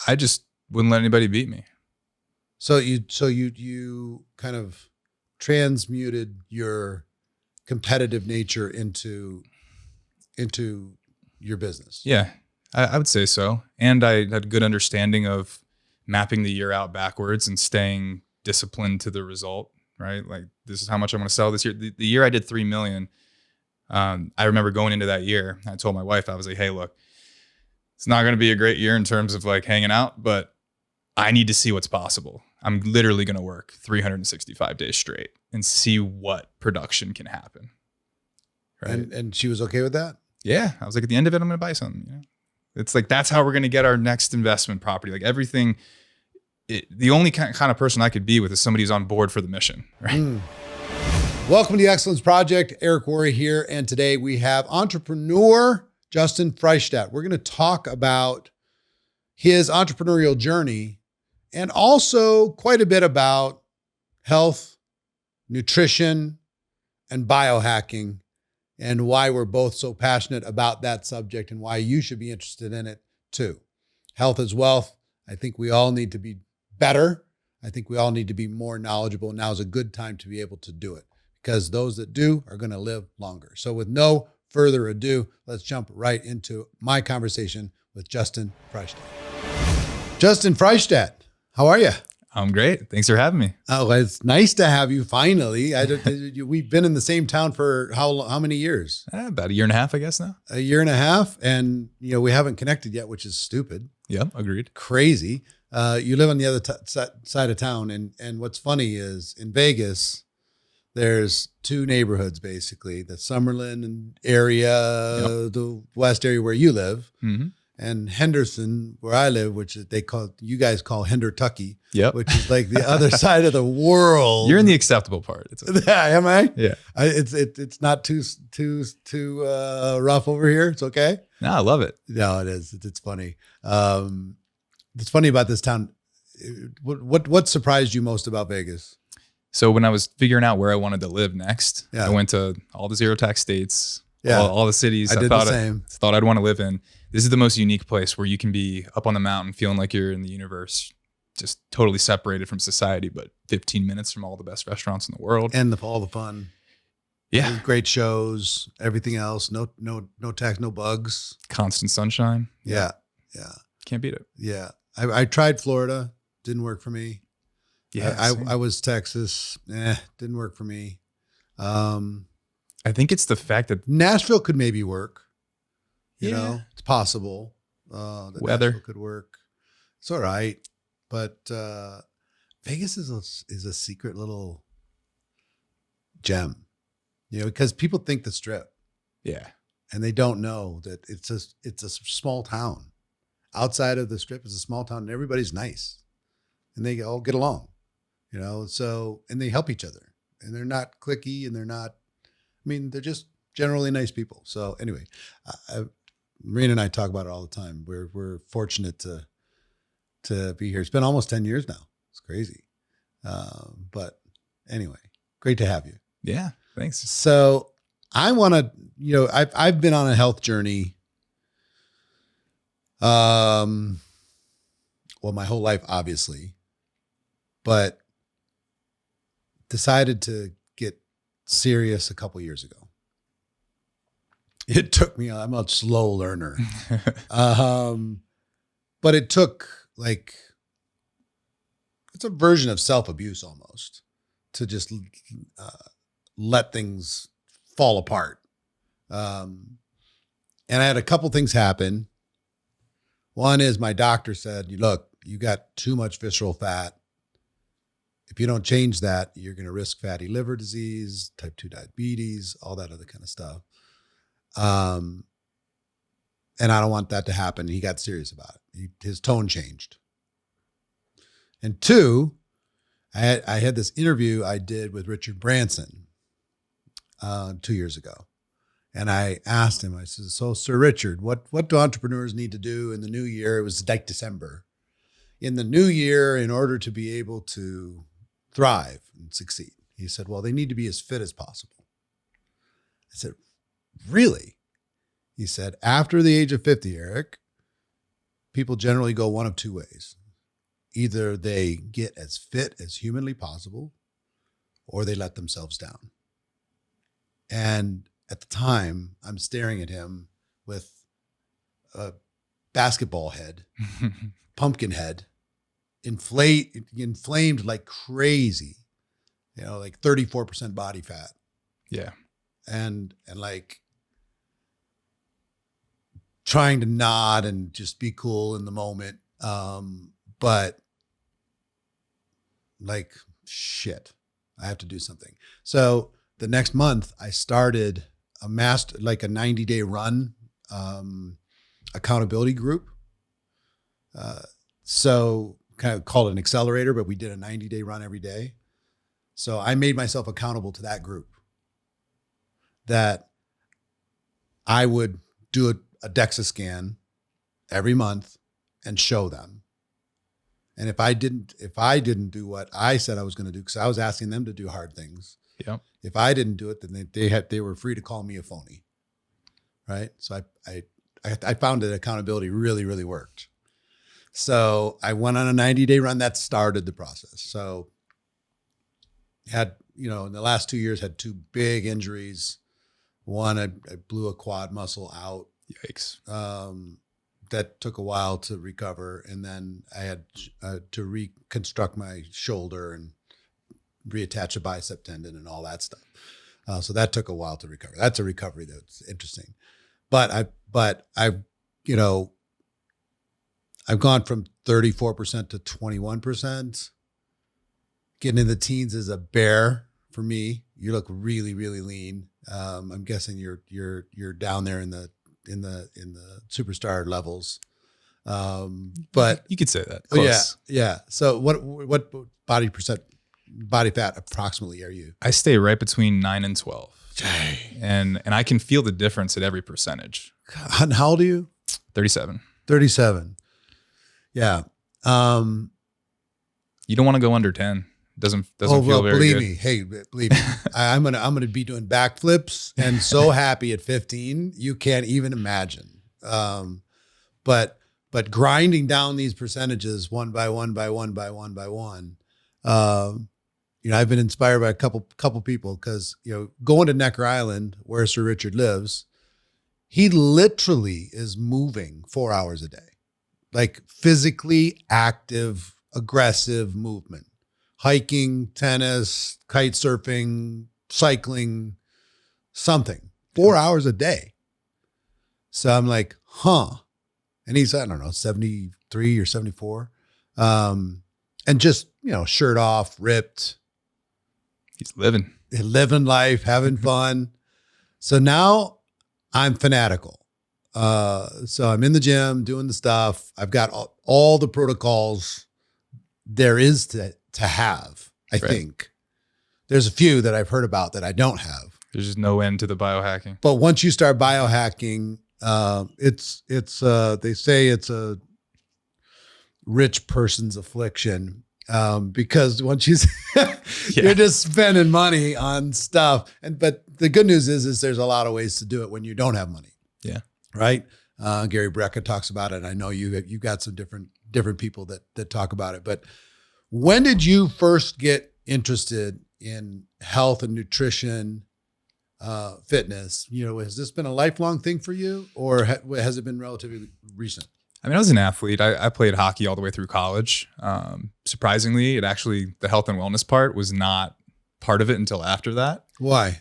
I just wouldn't let anybody beat me. So you kind of transmuted your competitive nature into your business. Yeah, I would say so. And I had good understanding of mapping the year out backwards and staying disciplined to the result, right? Like, this is how much I'm going to sell this year. The year I did 3 million, I remember going into that year, I told my wife, I was like, hey, look, it's not going to be a great year in terms of like hanging out, but I need to see what's possible. I'm literally going to work 365 days straight and see what production can happen. Right. And she was okay with that? Yeah. I was like, at the end of it, I'm going to buy something. You know? It's like, that's how we're going to get our next investment property. Like everything, the only kind of person I could be with is somebody who's on board for the mission. Right. Welcome to the Excellence Project. Eric Worre here. And today we have entrepreneur Justin Freishtat. We're going to talk about his entrepreneurial journey and also quite a bit about health, nutrition, and biohacking, and why we're both so passionate about that subject and why you should be interested in it too. Health is wealth. I think we all need to be better. I think we all need to be more knowledgeable. Now is a good time to be able to do it because those that do are going to live longer. So with no further ado, let's jump right into my conversation with Justin Freishtat. Justin Freishtat, how are you? I'm great. Thanks for having me. Oh, it's nice to have you finally. We've been in the same town for how many years? About 1.5 years, I guess now. 1.5 years. And, we haven't connected yet, which is stupid. Yeah, agreed. Crazy. You live on the other side of town. And what's funny is in Vegas, there's 2 neighborhoods, basically, the Summerlin area, the west area where you live, and Henderson, where I live, which you guys call Hendertucky, which is like the other side of the world. You're in the acceptable part. It's okay. Am I? Yeah. It's not too rough over here. It's okay. No, I love it. No, it is. It's funny. It's funny about this town. What surprised you most about Vegas? So when I was figuring out where I wanted to live next, I went to all the zero tax states, all the cities I did the same. Thought I'd want to live in. This is the most unique place where you can be up on the mountain feeling like you're in the universe, just totally separated from society, but 15 minutes from all the best restaurants in the world. And all the fun. Yeah. Great shows, everything else. No tax, no bugs. Constant sunshine. Yeah. Can't beat it. Yeah. I tried Florida. Didn't work for me. Yeah. I was Texas. Didn't work for me. I think it's the fact that Nashville could maybe work. You know, it's possible. The weather Nashville could work. It's all right. But Vegas is a secret little gem, because people think the Strip. Yeah. And they don't know that it's a small town. Outside of the Strip is a small town and everybody's nice. And they all get along, and they help each other. And they're not cliquey and they're just generally nice people. So anyway, Marina and I talk about it all the time. We're fortunate to be here. It's been almost 10 years now. It's crazy. But anyway, great to have you. Yeah, thanks. So I want to, I've been on a health journey. Well, my whole life, obviously, but decided to get serious a couple years ago. It took me, I'm a slow learner. But it took it's a version of self-abuse almost to just let things fall apart. And I had a couple things happen. One is my doctor said, look, you got too much visceral fat. If you don't change that, you're going to risk fatty liver disease, type 2 diabetes, all that other kind of stuff. And I don't want that to happen. He got serious about it. His tone changed. And 2, I had this interview I did with Richard Branson 2 years ago. And I asked him, I said, so Sir Richard, what do entrepreneurs need to do in the new year? It was like December. In the new year, in order to be able to thrive and succeed. He said, well, they need to be as fit as possible. I said, really? He said, after the age of 50, Eric, people generally go one of two ways. Either they get as fit as humanly possible, or they let themselves down. And at the time, I'm staring at him with a basketball head, pumpkin head, inflamed like crazy, like 34% body fat. Yeah. And like trying to nod and just be cool in the moment. But like, shit, I have to do something. So the next month I started a 90-day run, accountability group. So kind of called it an accelerator, but we did a 90-day run every day. So I made myself accountable to that group, that I would do a DEXA scan every month and show them. And if I didn't do what I said I was going to do, because I was asking them to do hard things. Yeah. If I didn't do it, then they were free to call me a phony. Right. So I found that accountability really, really worked. So I went on a 90-day run that started the process. So had, in the last 2 years, had 2 big injuries. One, I blew a quad muscle out. Yikes. That took a while to recover. And then I had to reconstruct my shoulder and reattach a bicep tendon and all that stuff. So that took a while to recover. That's a recovery that's interesting. But I've gone from 34% to 21%. Getting in the teens is a bear for me. You look really, really lean. I'm guessing you're down there in the superstar levels. But you could say that. Close. Yeah. So what body fat approximately are you? I stay right between 9 and 12. And I can feel the difference at every percentage. And how old are you? 37. 37. Yeah. You don't want to go under 10. Doesn't feel very believe good. me. Hey, believe me. I'm gonna be doing backflips and so happy at 15. You can't even imagine. But grinding down these percentages one by one. I've been inspired by a couple people, because going to Necker Island, where Sir Richard lives, he literally is moving 4 hours a day, like physically active, aggressive movement. Hiking, tennis, kite surfing, cycling, something, 4 hours a day. So I'm like, huh. And he's, I don't know, 73 or 74. And just, shirt off, ripped. He's living life, having fun. So now I'm fanatical. So I'm in the gym doing the stuff. I've got all the protocols there is to have, I think. There's a few that I've heard about that I don't have. There's just no end to the biohacking. But once you start biohacking, it's they say it's a rich person's affliction, because once you're just spending money on stuff. But the good news is there's a lot of ways to do it when you don't have money. Yeah. Right. Gary Brecka talks about it. I know you've got some different people that talk about it, but when did you first get interested in health and nutrition, fitness? Has this been a lifelong thing for you, or has it been relatively recent? I mean, I was an athlete. I played hockey all the way through college. Surprisingly, the health and wellness part was not part of it until after that. Why?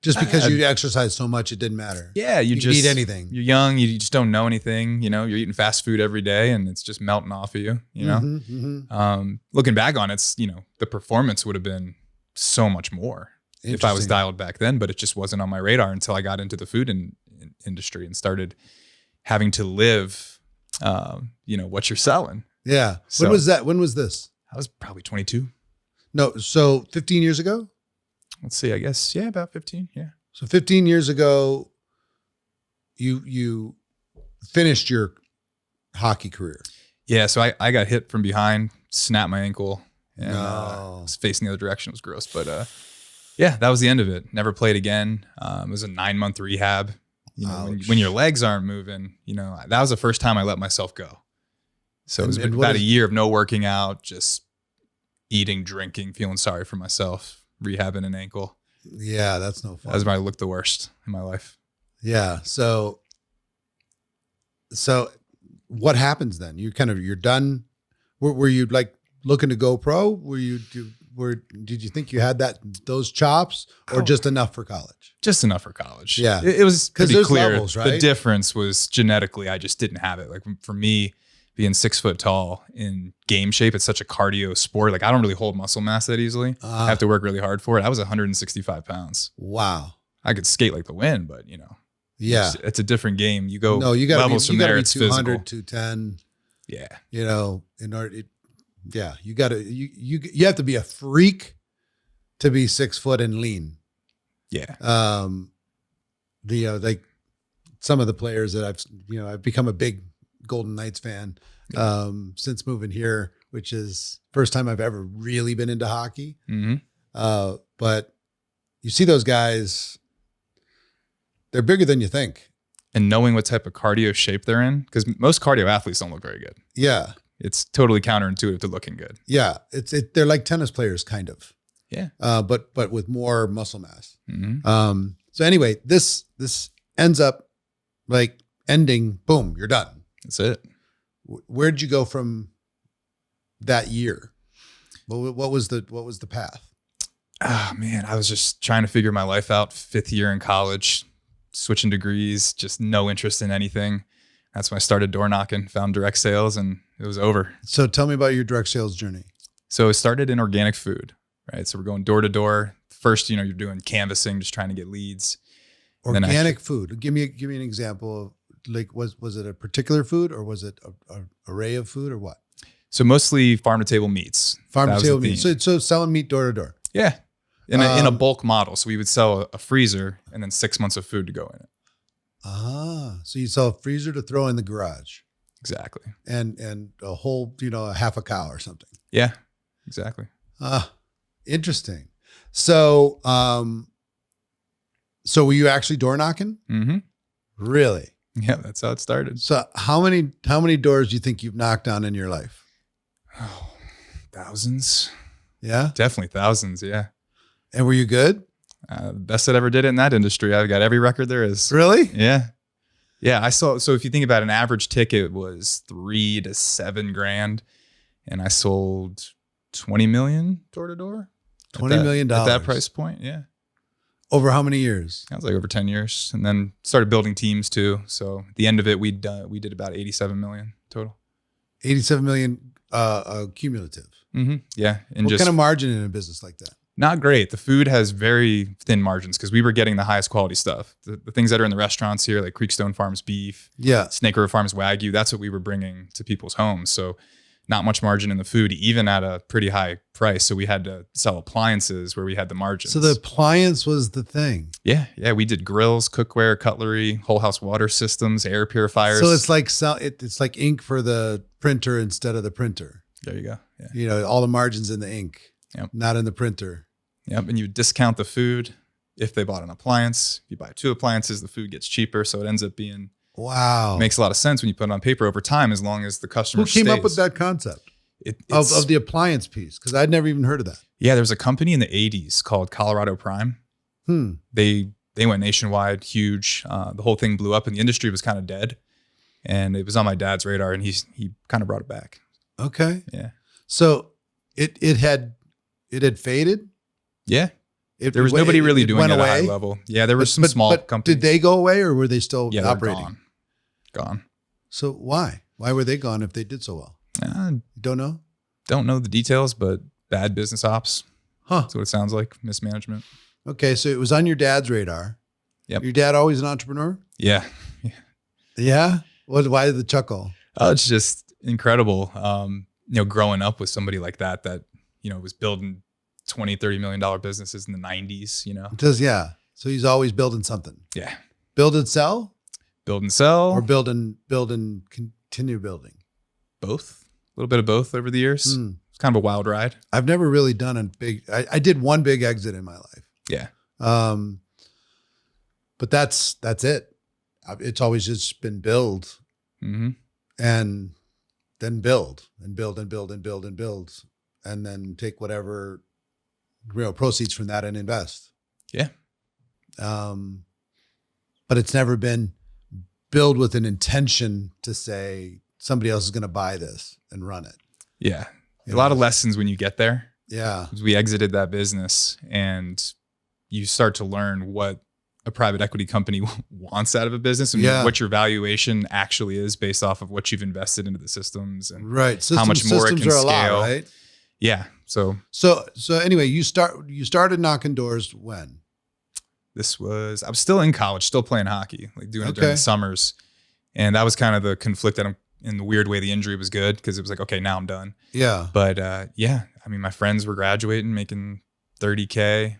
Just because you exercise so much, it didn't matter. Yeah, you just eat anything. You're young, you just don't know anything. You're eating fast food every day, and it's just melting off of you. Looking back on it, the performance would have been so much more if I was dialed back then, but it just wasn't on my radar until I got into the food industry and started having to live, what you're selling. Yeah. So, when was that? When was this? I was probably 22. No, so 15 years ago. Let's see, I guess, yeah, about 15. Yeah. So 15 years ago, you finished your hockey career. Yeah. So I got hit from behind, snapped my ankle, and was facing the other direction. It was gross. But yeah, that was the end of it. Never played again. It was a 9-month rehab. When your legs aren't moving, that was the first time I let myself go. So it was And about a year of no working out, just eating, drinking, feeling sorry for myself, rehabbing an ankle. Yeah, that's no fun. That's when I looked the worst in my life. Yeah. So what happens then? You're done. Were you like looking to go pro? Did you think you had those chops or just enough for college? Just enough for college. Yeah. It was pretty there's clear. levels, right? The difference was genetically, I just didn't have it. Like for me, being 6 foot tall in game shape, it's such a cardio sport. Like I don't really hold muscle mass that easily. I have to work really hard for it. I was 165 pounds. Wow. I could skate like the wind, but Yeah. it's a different game. You go You gotta levels from there. It's 200, physical. 210. Yeah. In order, you have to be a freak to be 6 foot and lean. Yeah. Like some of the players that I've become a big Golden Knights fan since moving here, which is first time I've ever really been into hockey. Mm-hmm. But you see those guys, they're bigger than you think. And knowing what type of cardio shape they're in, because most cardio athletes don't look very good. Yeah. It's totally counterintuitive to looking good. Yeah. They're like tennis players kind of. Yeah. But with more muscle mass. Mm-hmm. So anyway, this ends up like ending, boom, you're done. That's it. Where'd you go from that year? What was the path? Oh man, I was just trying to figure my life out. 5th year in college, switching degrees, just no interest in anything. That's when I started door knocking, found direct sales, and it was over. So tell me about your direct sales journey. So it started in organic food, right? So we're going door to door. First, you're doing canvassing, just trying to get leads. Organic food. Give me an example of, like, was it a particular food or was it an array of food or what? So mostly farm to table meats. Farm to table meat. So selling meat door to door. Yeah. In a bulk model. So we would sell a freezer and then 6 months of food to go in it. So you sell a freezer to throw in the garage. Exactly. And a whole, a half a cow or something. Yeah, exactly. Interesting. So, so were you actually door knocking? Mm-hmm. Really? Yeah, that's how it started. So how many doors do you think you've knocked on in your life? Oh, thousands. Yeah, definitely thousands. Yeah. And were you good? Best that ever did it in that industry. I've got every record there is. Really? Yeah. Yeah. I saw. So if you think about an average ticket was $3 to $7 grand, and I sold 20 million door to door. $20 million at that price point. Yeah. Over how many years? That was like over 10 years, and then started building teams too. So at the end of it, we did about 87 million total. 87 million cumulative. Mm-hmm. Yeah. And what kind of margin in a business like that? Not great. The food has very thin margins because we were getting the highest quality stuff. The things that are in the restaurants here, like Creekstone Farms beef, Snake River Farms Wagyu, that's what we were bringing to people's homes. So not much margin in the food, even at a pretty high price. So we had to sell appliances where we had the margins. So the appliance was the thing. Yeah. Yeah. We did grills, cookware, cutlery, whole house water systems, air purifiers. So it's like it's like ink for the printer instead of the printer. There you go. Yeah. All the margins in the ink, yep. Not in the printer. Yep. And you discount the food if they bought an appliance. If you buy 2 appliances, the food gets cheaper. So it ends up being, wow. Makes a lot of sense when you put it on paper over time, as long as the customer Who came up with that concept of the appliance piece? Because I'd never even heard of that. Yeah. There was a company in the 80s called Colorado Prime. They went nationwide, huge. The whole thing blew up and the industry was kind of dead. And it was on my dad's radar and he kind of brought it back. Okay. Yeah. So it had faded? Yeah. There was nobody really doing it at a high level. Yeah, there were some small companies. Did they go away or were they still operating? Gone. So why? Why were they gone if they did so well? You don't know? Don't know the details, but bad business ops. That's what it sounds like. Mismanagement. Okay, so it was on your dad's radar. Yep. Your dad always an entrepreneur? Yeah. Yeah? Why the chuckle? Oh, it's just incredible. Growing up with somebody like that was building $20-30 million businesses in the 90s, So he's always building something. Yeah. Build and sell? Build and sell. Or build and continue building? Both. A little bit of both over the years. It's kind of a wild ride. I've never really done a big, I did one big exit in my life. Yeah. But that's it. It's always just been build. Mm-hmm. And then build and build and build and build and build, and then take whatever proceeds from that and invest. Yeah. But it's never been build with an intention to say somebody else is going to buy this and run it. Yeah. A lot of lessons when you get there. Yeah. We exited that business and you start to learn what a private equity company wants out of a business and what your valuation actually is based off of what you've invested into the systems and how much more it can scale. Lot, right? Yeah. So anyway, you started knocking doors when? I was still in college, still playing hockey, like doing it during the summers. And that was kind of the conflict that in the weird way, the injury was good because it was like, okay, now I'm done. Yeah. But I mean, my friends were graduating, making $30K,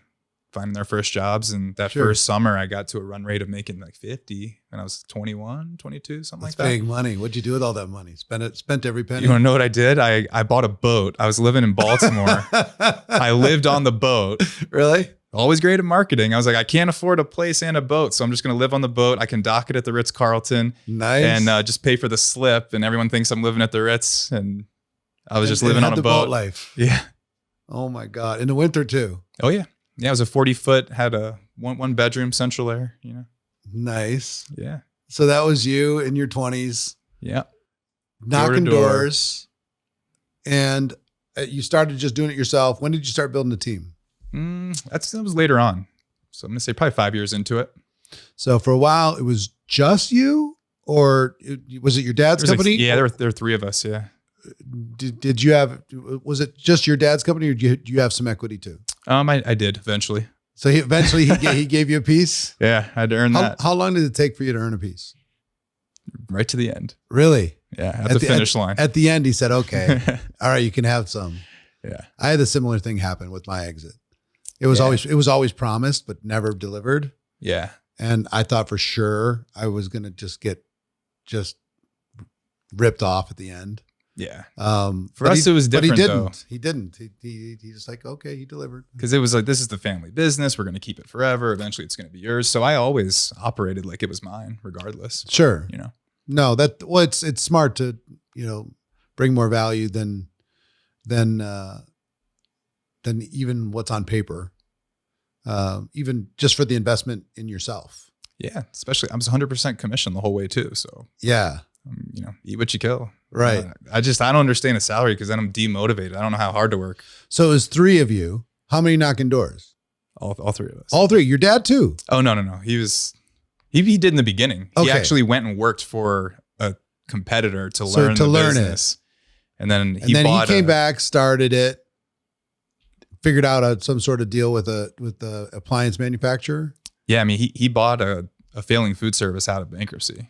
finding their first jobs. And that first summer I got to a run rate of making like 50 and I was 21, 22, something like that. That's big money. What'd you do with all that money? Spent every penny? You want to know what I did? I bought a boat. I was living in Baltimore. I lived on the boat. Really? Always great at marketing. I was like, I can't afford a place and a boat, so I'm just going to live on the boat. I can dock it at the Ritz-Carlton. Nice. And just pay for the slip. And everyone thinks I'm living at the Ritz. And I was just living on a boat life. Yeah. Oh my God. In the winter too. Oh yeah. Yeah. It was a 40-foot, had a one bedroom, central air, Nice. Yeah. So that was you in your 20s. Yeah. Knocking doors. And you started just doing it yourself. When did you start building a team? That was later on. So I'm going to say probably 5 years into it. So for a while it was just you, or was it your dad's company? There were three of us. Yeah. Did you have, was it just your dad's company or do you have some equity too? I did eventually. So he gave you a piece? Yeah. I had to earn that. How long did it take for you to earn a piece? Right to the end. Really? Yeah. At the finish line. At the end, he said, okay, all right, you can have some. Yeah. I had a similar thing happen with my exit. It was always promised, but never delivered. Yeah. And I thought for sure I was going to just get ripped off at the end. Yeah. For us, it was different. But he didn't. Though. He didn't. He just like, okay, he delivered. Because it was like, this is the family business. We're going to keep it forever. Eventually it's going to be yours. So I always operated like it was mine regardless. Sure. No, it's smart to, bring more value than even what's on paper, even just for the investment in yourself. Yeah. Especially I was 100% commission the whole way too. So yeah, eat what you kill. Right. I don't understand a salary because then I'm demotivated. I don't know how hard to work. So it was three of you. How many knocking doors? All three of us. All three. Your dad too? Oh, no. He did in the beginning. Okay. He actually went and worked for a competitor to learn the business. And then he came back, started it, figured out some sort of deal with the appliance manufacturer. Yeah. I mean, he bought a failing food service out of bankruptcy.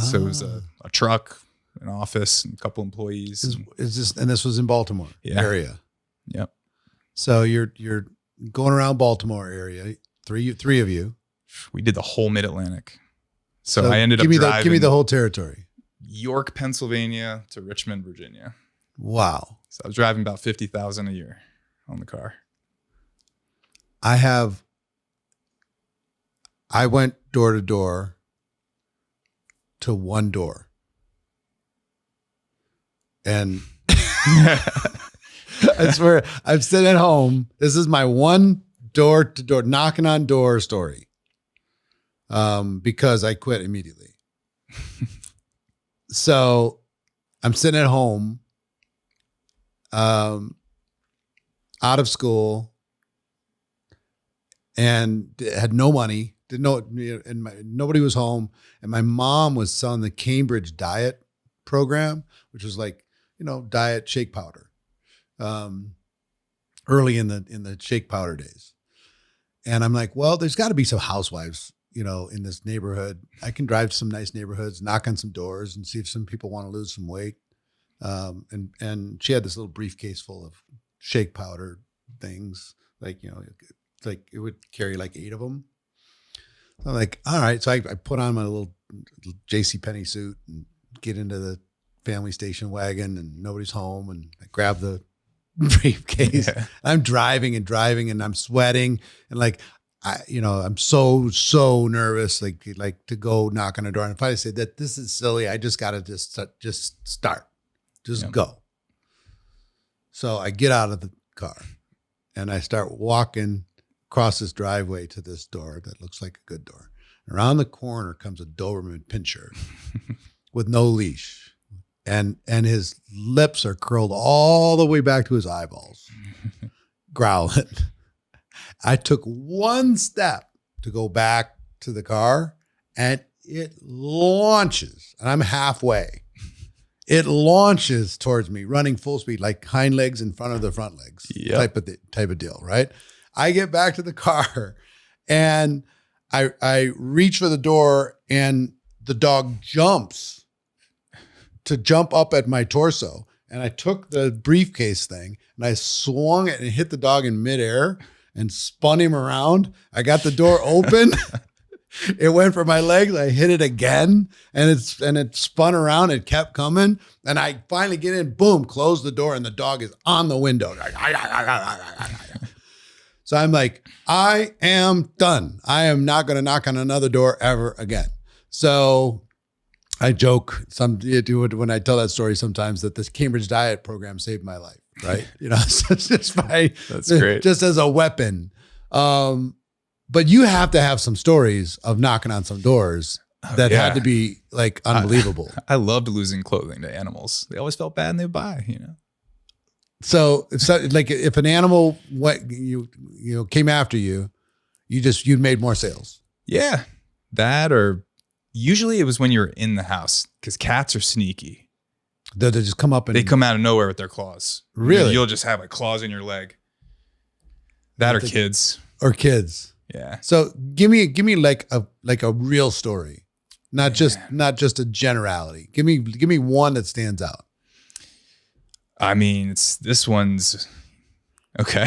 So it was a truck, an office, and a couple employees. This was in Baltimore area. Yep. So you're going around Baltimore area, three of you. We did the whole Mid-Atlantic. So I ended up driving. Give me the whole territory. York, Pennsylvania to Richmond, Virginia. Wow. So I was driving about 50,000 a year on the car. I went door to door to one door. And I swear I'm sitting at home. This is my one door to door knocking on door story. Because I quit immediately. So I'm sitting at home, out of school, and had no money, didn't know, and nobody was home. And my mom was selling the Cambridge diet program, which was like, diet shake powder, early in the shake powder days. And I'm like, well, there's got to be some housewives, in this neighborhood. I can drive to some nice neighborhoods, knock on some doors and see if some people want to lose some weight. And she had this little briefcase full of shake powder things, like it would carry like 8 of them. So I'm like, all right. So I put on my little JCPenney suit and get into the family station wagon, and nobody's home, and I grab the briefcase. Yeah. I'm driving and I'm sweating, and like, I'm so nervous, like to go knock on a door. And if I say that this is silly, I just got to just start. Just Yep. go. So I get out of the car and I start walking across this driveway to this door that looks like a good door. Around the corner comes a Doberman pinscher with no leash. And his lips are curled all the way back to his eyeballs, growling. I took one step to go back to the car and it launches, and I'm halfway. It launches towards me, running full speed, like hind legs in front of the front legs, Yep. type of deal, right? I get back to the car and I reach for the door and the dog jumps to jump up at my torso. And I took the briefcase thing and I swung it and hit the dog in midair and spun him around. I got the door open. It went for my legs. I hit it again and it spun around. It kept coming. And I finally get in, boom, close the door and the dog is on the window. So I'm like, I am done. I am not going to knock on another door ever again. So I joke when I tell that story sometimes that this Cambridge diet program saved my life, right? So it's just That's great. just as a weapon. But you have to have some stories of knocking on some doors that had to be like unbelievable. I loved losing clothing to animals. They always felt bad and they would buy, So if an animal came after you, you'd made more sales. Yeah. That, or usually it was when you're in the house because cats are sneaky. They just come up and They come out of nowhere with their claws. Really? You'll just have like claws in your leg. That or kids. or kids. Yeah. So give me like a real story, not just a generality. Give me one that stands out. I mean, this one's okay.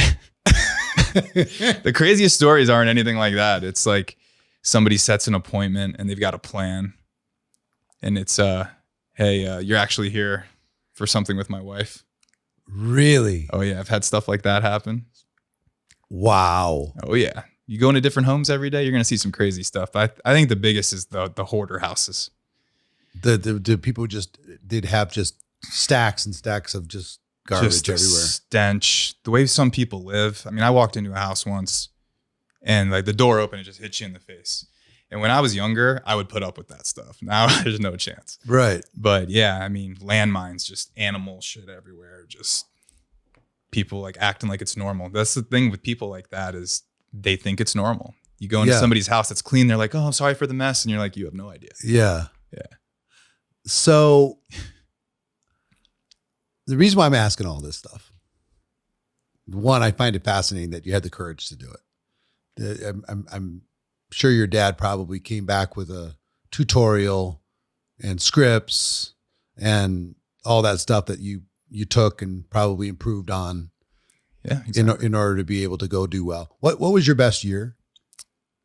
The craziest stories aren't anything like that. It's like somebody sets an appointment and they've got a plan. And it's, hey, you're actually here for something with my wife. Really? Oh, yeah. I've had stuff like that happen. Wow. Oh, yeah. You go into different homes every day, you're going to see some crazy stuff. I think the biggest is the hoarder houses. The people they'd have just stacks and stacks of just garbage Just everywhere. Stench. The way some people live. I mean, I walked into a house once and like the door opened, it just hits you in the face. And when I was younger, I would put up with that stuff. Now there's no chance. Right. But yeah, I mean, landmines, just animal shit everywhere. Just people like acting like it's normal. That's the thing with people like that is they think it's normal. You go into somebody's house that's clean. They're like, oh, I'm sorry for the mess. And you're like, you have no idea. Yeah. Yeah. So the reason why I'm asking all this stuff, one, I find it fascinating that you had the courage to do it. I'm sure your dad probably came back with a tutorial and scripts and all that stuff that you took and probably improved on. Yeah. Exactly. In order to be able to go do well. What was your best year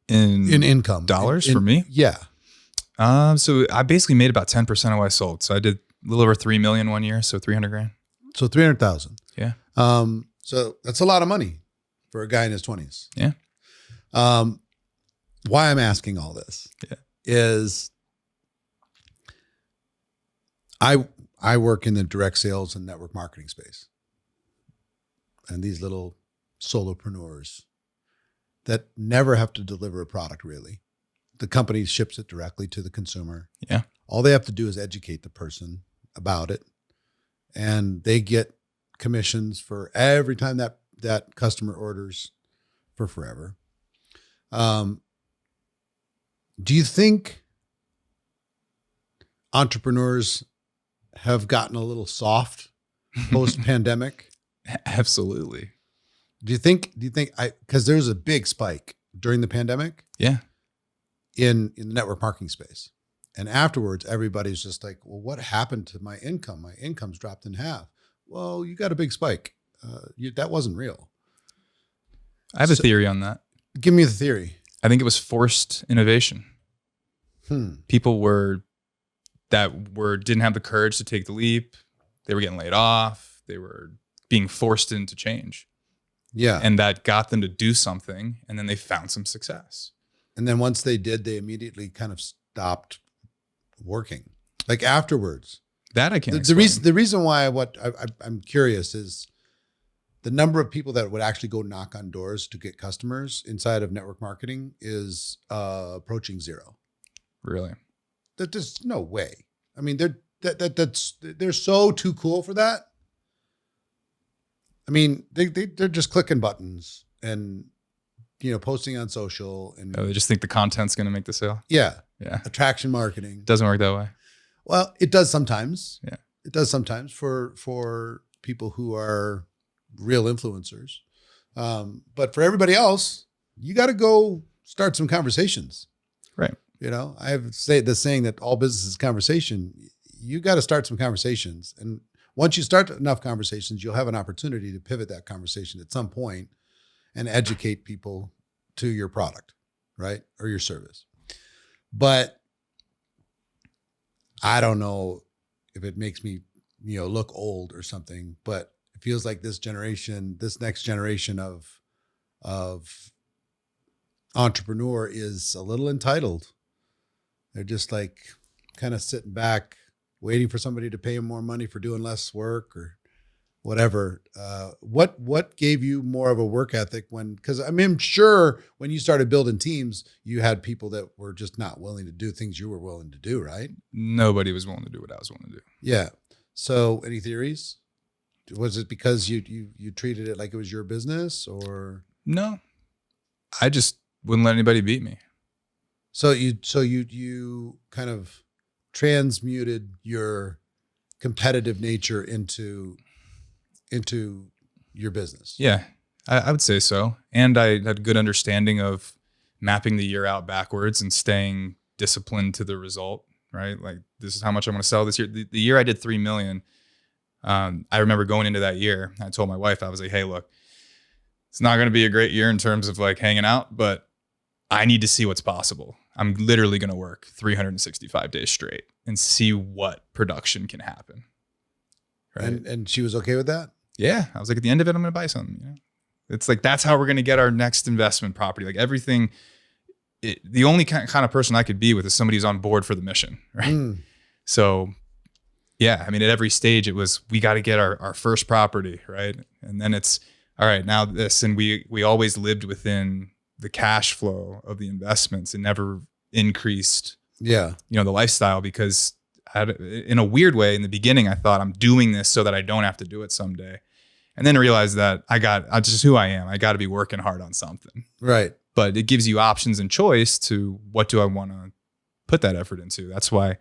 In income? dollars for me? Yeah. So I basically made about 10% of what I sold. So I did a little over 3 million one year. So 300 grand. So 300,000. Yeah. So that's a lot of money for a guy in his 20s. Yeah. Why I'm asking all this is I work in the direct sales and network marketing space. And these little solopreneurs that never have to deliver a product really. The company ships it directly to the consumer. Yeah. All they have to do is educate the person about it. And they get commissions for every time that customer orders for forever. Do you think entrepreneurs have gotten a little soft post-pandemic? Absolutely. Do you think because there's a big spike during the pandemic Yeah. in the network marketing space. And afterwards, everybody's just like, well, what happened to my income? My income's dropped in half. Well, you got a big spike. That wasn't real. I have a theory on that. Give me the theory. I think it was forced innovation. People didn't have the courage to take the leap. They were getting laid off. They were being forced into change. Yeah. And that got them to do something. And then they found some success. And then once they did, they immediately kind of stopped working. Like afterwards. That I can't The explain. reason why I'm curious is the number of people that would actually go knock on doors to get customers inside of network marketing is approaching zero. Really? That there's no way. I mean, they're so too cool for that. I mean, they're just clicking buttons and posting on social and Oh, they just think the content's going to make the sale. yeah, Yeah. attraction marketing. Doesn't work that way. Well, it does sometimes. Yeah. It does sometimes for people who are real influencers. But for everybody else, you got to go start some conversations. Right. I have the saying that all business is conversation. You got to start some conversations. And once you start enough conversations, you'll have an opportunity to pivot that conversation at some point and educate people to your product, right? Or your service. But I don't know if it makes me, look old or something, but it feels like this next generation of entrepreneur is a little entitled. They're just like kind of sitting back, waiting for somebody to pay them more money for doing less work or whatever. What gave you more of a work ethic because I'm sure when you started building teams, you had people that were just not willing to do things you were willing to do, right? Nobody was willing to do what I was willing to do. Yeah. So any theories? Was it because you treated it like it was your business or? No, I just wouldn't let anybody beat me. So you kind of transmuted your competitive nature into your business. Yeah, I would say so. And I had good understanding of mapping the year out backwards and staying disciplined to the result, right? Like this is how much I'm going to sell this year. The year I did 3 million, I remember going into that year, I told my wife, I was like, hey, look, it's not going to be a great year in terms of like hanging out, but I need to see what's possible. I'm literally going to work 365 days straight and see what production can happen. Right. And she was okay with that? Yeah. I was like, at the end of it, I'm going to buy something. It's like, that's how we're going to get our next investment property. Like everything, the only kind of person I could be with is somebody who's on board for the mission. Right. So yeah, I mean, at every stage it was, we got to get our first property. Right. And then it's all right, now this, and we always lived within the cash flow of the investments and never increased, the lifestyle because in a weird way, in the beginning, I thought I'm doing this so that I don't have to do it someday. And then I realized that I'm just who I am. I got to be working hard on something. Right. But it gives you options and choice to what do I want to put that effort into? That's why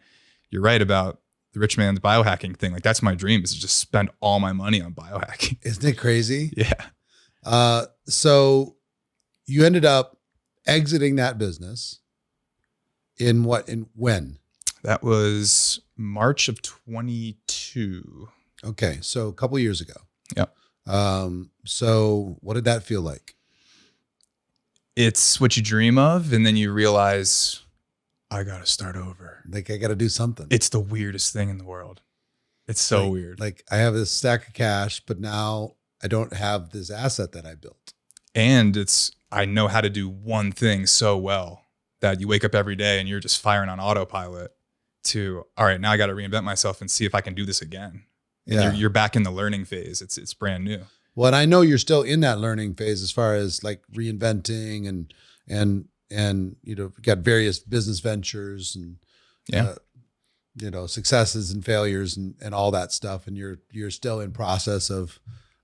you're right about the rich man's biohacking thing. Like that's my dream, is to just spend all my money on biohacking. Isn't it crazy? Yeah. So you ended up exiting that business when? That was March of 22. Okay. So a couple of years ago. Yep. So what did that feel like? It's what you dream of. And then you realize I got to start over. Like I got to do something. It's the weirdest thing in the world. It's so weird. Like I have this stack of cash, but now I don't have this asset that I built. And I know how to do one thing so well that you wake up every day and you're just firing on autopilot to, all right, now I got to reinvent myself and see if I can do this again. And you're back in the learning phase. It's brand new. Well, and I know you're still in that learning phase as far as like reinventing and you've got various business ventures and successes and failures and all that stuff. And you're still in process of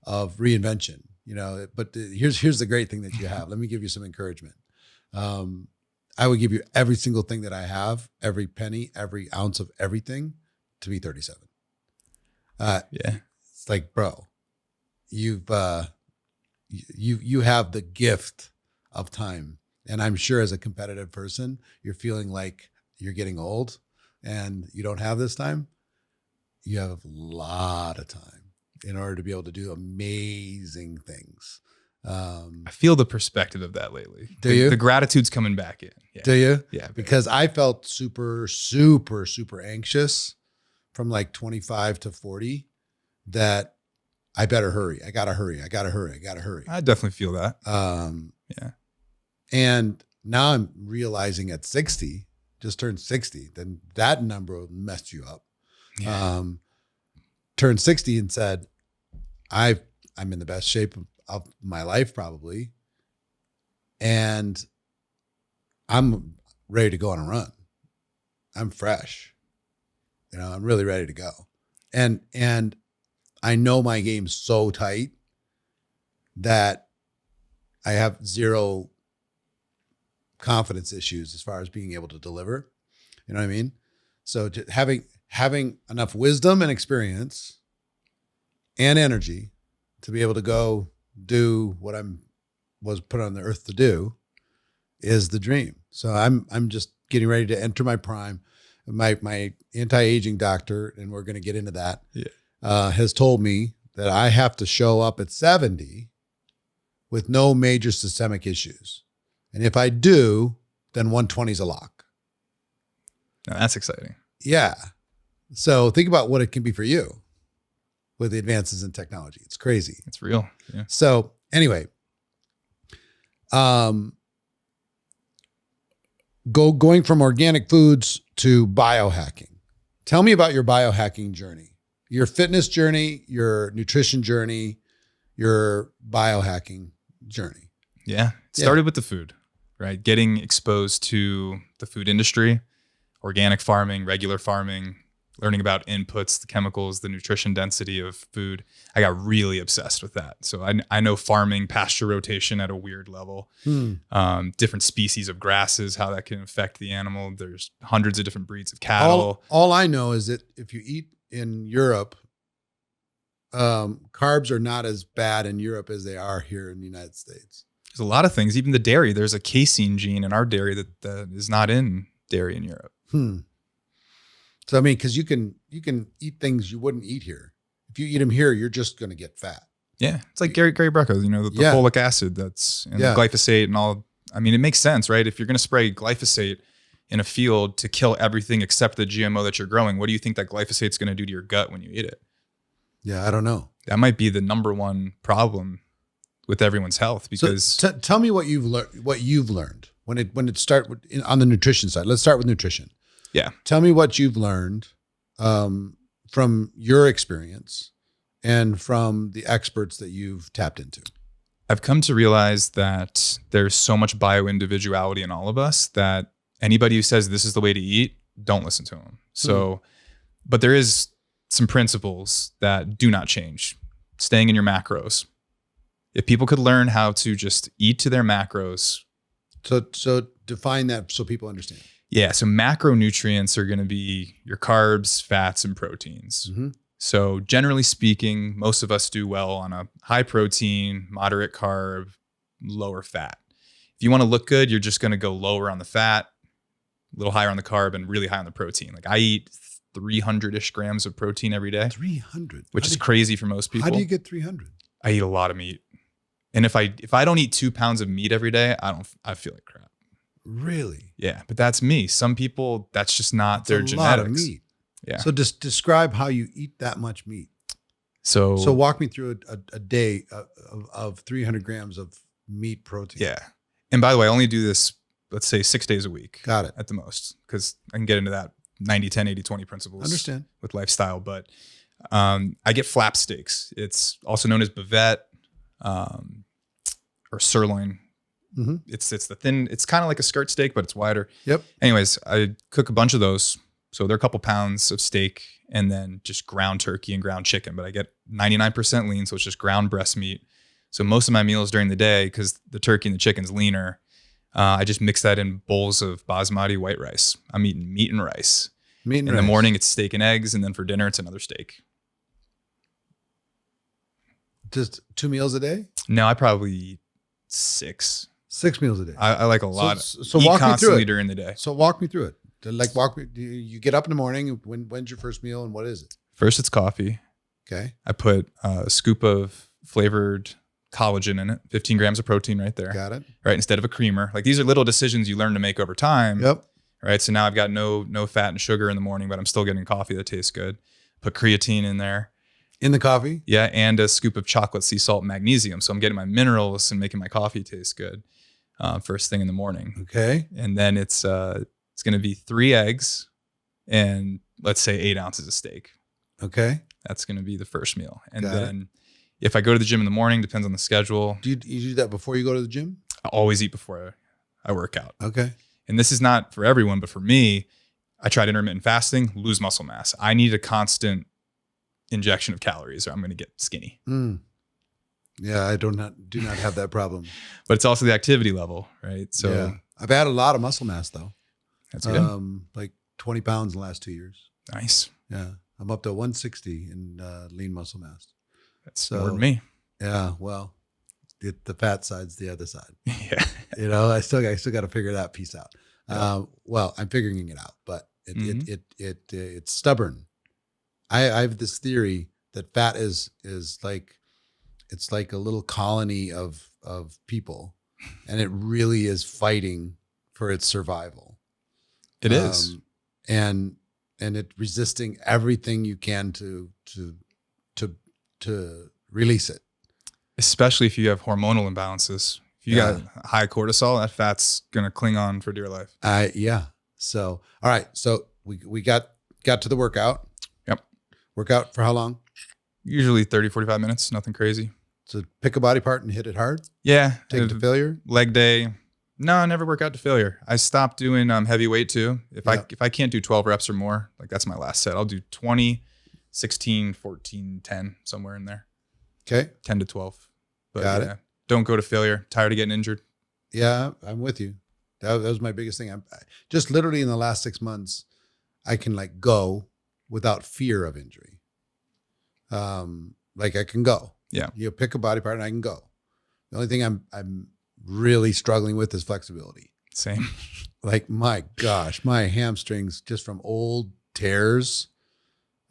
reinvention, but here's the great thing that you have. Let me give you some encouragement. I would give you every single thing that I have, every penny, every ounce of everything to be 37. It's like, bro, you have the gift of time. And I'm sure as a competitive person, you're feeling like you're getting old and you don't have this time. You have a lot of time in order to be able to do amazing things. I feel the perspective of that lately. Do you? The gratitude's coming back in. Yeah. Do you? Yeah. Because I felt super, super, super anxious from like 25 to 40 that I better hurry. I got to hurry. I definitely feel that. Yeah. And now I'm realizing at 60, just turned 60, then that number will mess you up. Yeah. Turned 60 and said, I'm in the best shape of my life probably. And I'm ready to go on a run. I'm fresh. I'm really ready to go. And I know my game's so tight that I have zero confidence issues as far as being able to deliver. You know what I mean? So having enough wisdom and experience and energy to be able to go do what was put on the earth to do is the dream. So I'm just getting ready to enter my prime. My anti-aging doctor, and we're going to get into that, has told me that I have to show up at 70 with no major systemic issues. And if I do, then 120 is a lock. Now, that's exciting. Yeah. So think about what it can be for you with the advances in technology. It's crazy. It's real. Yeah. So anyway, going from organic foods to biohacking. Tell me about your biohacking journey, your fitness journey, your nutrition journey, your biohacking journey. Yeah. It started with the food, right? Getting exposed to the food industry, organic farming, regular farming, learning about inputs, the chemicals, the nutrition density of food. I got really obsessed with that. So I know farming, pasture rotation at a weird level, different species of grasses, how that can affect the animal. There's hundreds of different breeds of cattle. All I know is that if you eat in Europe, carbs are not as bad in Europe as they are here in the United States. There's a lot of things, even the dairy. There's a casein gene in our dairy that is not in dairy in Europe. So, I mean, because you can eat things you wouldn't eat here. If you eat them here, you're just going to get fat. Yeah. It's like Gary Brecco, the folic acid that's in glyphosate and all. I mean, it makes sense, right? If you're going to spray glyphosate in a field to kill everything except the GMO that you're growing, what do you think that glyphosate is going to do to your gut when you eat it? Yeah, I don't know. That might be the number one problem with everyone's health, because so tell me what you've learned when it start on the nutrition side. Let's start with nutrition. Yeah. Tell me what you've learned from your experience and from the experts that you've tapped into. I've come to realize that there's so much bio-individuality in all of us that anybody who says this is the way to eat, don't listen to them. So, but there is some principles that do not change. Staying in your macros. If people could learn how to just eat to their macros. So define that so people understand. Yeah. So macronutrients are going to be your carbs, fats, and proteins. Mm-hmm. So generally speaking, most of us do well on a high protein, moderate carb, lower fat. If you want to look good, you're just going to go lower on the fat, a little higher on the carb, and really high on the protein. Like I eat 300-ish grams of protein every day. 300? Which is crazy for most people. How do you get 300? I eat a lot of meat. And if I don't eat 2 pounds of meat every day, I feel like crap. Really? Yeah, but that's me. Some people, that's just not their genetics. A lot of meat. Yeah. So just describe how you eat that much meat. So walk me through a day of 300 grams of meat protein. Yeah. And by the way, I only do this, let's say 6 days a week. Got it. At the most, because I can get into that 90-10, 80-20 principles. Understand. With lifestyle. But I get flap steaks. It's also known as bavette or sirloin. Mm-hmm. It's the thin, it's kind of like a skirt steak, but it's wider. Yep. Anyways, I cook a bunch of those. So they're a couple pounds of steak and then just ground turkey and ground chicken. But I get 99% lean, so it's just ground breast meat. So most of my meals during the day, because the turkey and the chicken's leaner, I just mix that in bowls of basmati white rice. I'm eating meat and rice. In the morning, it's steak and eggs. And then for dinner, it's another steak. Just 2 meals a day? No, I probably eat 6. 6 meals a day. I like a lot. So walk me through it during the day. So walk me through it. You get up in the morning. When's your first meal and what is it? First, it's coffee. Okay. I put a scoop of flavored collagen in it, 15 grams of protein right there. Got it. Right. Instead of a creamer. Like these are little decisions you learn to make over time. Yep. Right. So now I've got no fat and sugar in the morning, but I'm still getting coffee that tastes good. Put creatine in there. In the coffee? Yeah. And a scoop of chocolate, sea salt, and magnesium. So I'm getting my minerals and making my coffee taste good first thing in the morning. Okay. And then it's going to be 3 eggs and let's say 8 ounces of steak. Okay. That's going to be the first meal. And Got then if I go to the gym in the morning, depends on the schedule. You do that before you go to the gym? I always eat before I work out. Okay. And this is not for everyone, but for me, I tried intermittent fasting, lose muscle mass. I need a constant injection of calories or I'm going to get skinny. Yeah, I do not have that problem. But it's also the activity level, right? So yeah. I've had a lot of muscle mass though. That's good. Like 20 pounds in the last 2 years. Nice. Yeah. I'm up to 160 in lean muscle mass. That's more than me. Yeah. Well, the fat side's the other side. Yeah. I still got to figure that piece out. Yeah. Well, I'm figuring it out, but it's stubborn. I have this theory that fat is like, it's like a little colony of people, and it really is fighting for its survival. It is. And it resisting everything you can to release it. Especially if you have hormonal imbalances. If you got high cortisol, that fat's going to cling on for dear life. Yeah. So, all right. So we got to the workout. Yep. Workout for how long? Usually 30, 45 minutes. Nothing crazy. So pick a body part and hit it hard? Yeah. Take it to failure? Leg day. No, I never work out to failure. I stopped doing heavy weight too. If I can't do 12 reps or more, like that's my last set. I'll do 20, 16, 14, 10, somewhere in there. Okay. 10 to 12. But Got it. Don't go to failure. Tired of getting injured. Yeah, I'm with you. That was my biggest thing. I'm just literally in the last 6 months, I can like go without fear of injury. Like I can go. Yeah. You pick a body part and I can go. The only thing I'm really struggling with is flexibility. Same. Like my gosh, my hamstrings just from old tears,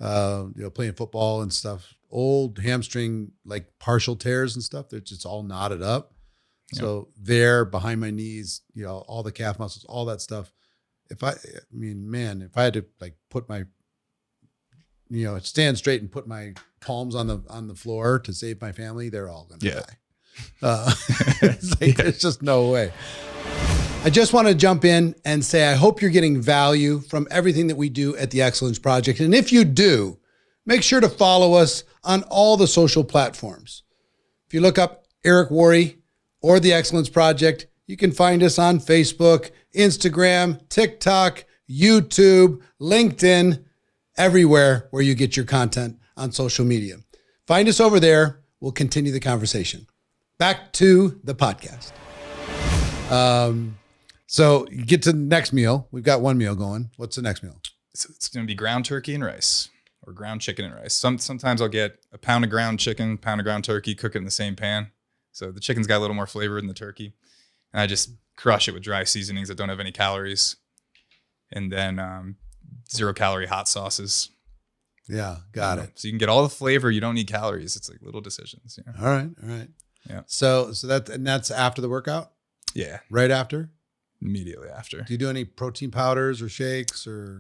playing football and stuff, old hamstring, like partial tears and stuff. They're just all knotted up. Yep. So there behind my knees, all the calf muscles, all that stuff. If I had to like put my, stand straight and put my palms on the floor to save my family, they're all going to die. It's like, there's just no way. I just want to jump in and say, I hope you're getting value from everything that we do at the Excellence Project. And if you do, make sure to follow us on all the social platforms. If you look up Eric Worre or the Excellence Project, you can find us on Facebook, Instagram, TikTok, YouTube, LinkedIn, everywhere where you get your content on social media. Find us over there. We'll continue the conversation. Back to the podcast. So you get to the next meal. We've got one meal going. What's the next meal? It's going to be ground turkey and rice, or ground chicken and rice. Sometimes I'll get a pound of ground chicken, pound of ground turkey, cook it in the same pan. So the chicken's got a little more flavor than the turkey. And I just crush it with dry seasonings that don't have any calories. And then 0 calorie hot sauces. Yeah, got it. So you can get all the flavor. You don't need calories. It's like little decisions. All right. Yeah. So that's after the workout? Yeah. Right after? Immediately after. Do you do any protein powders or shakes or?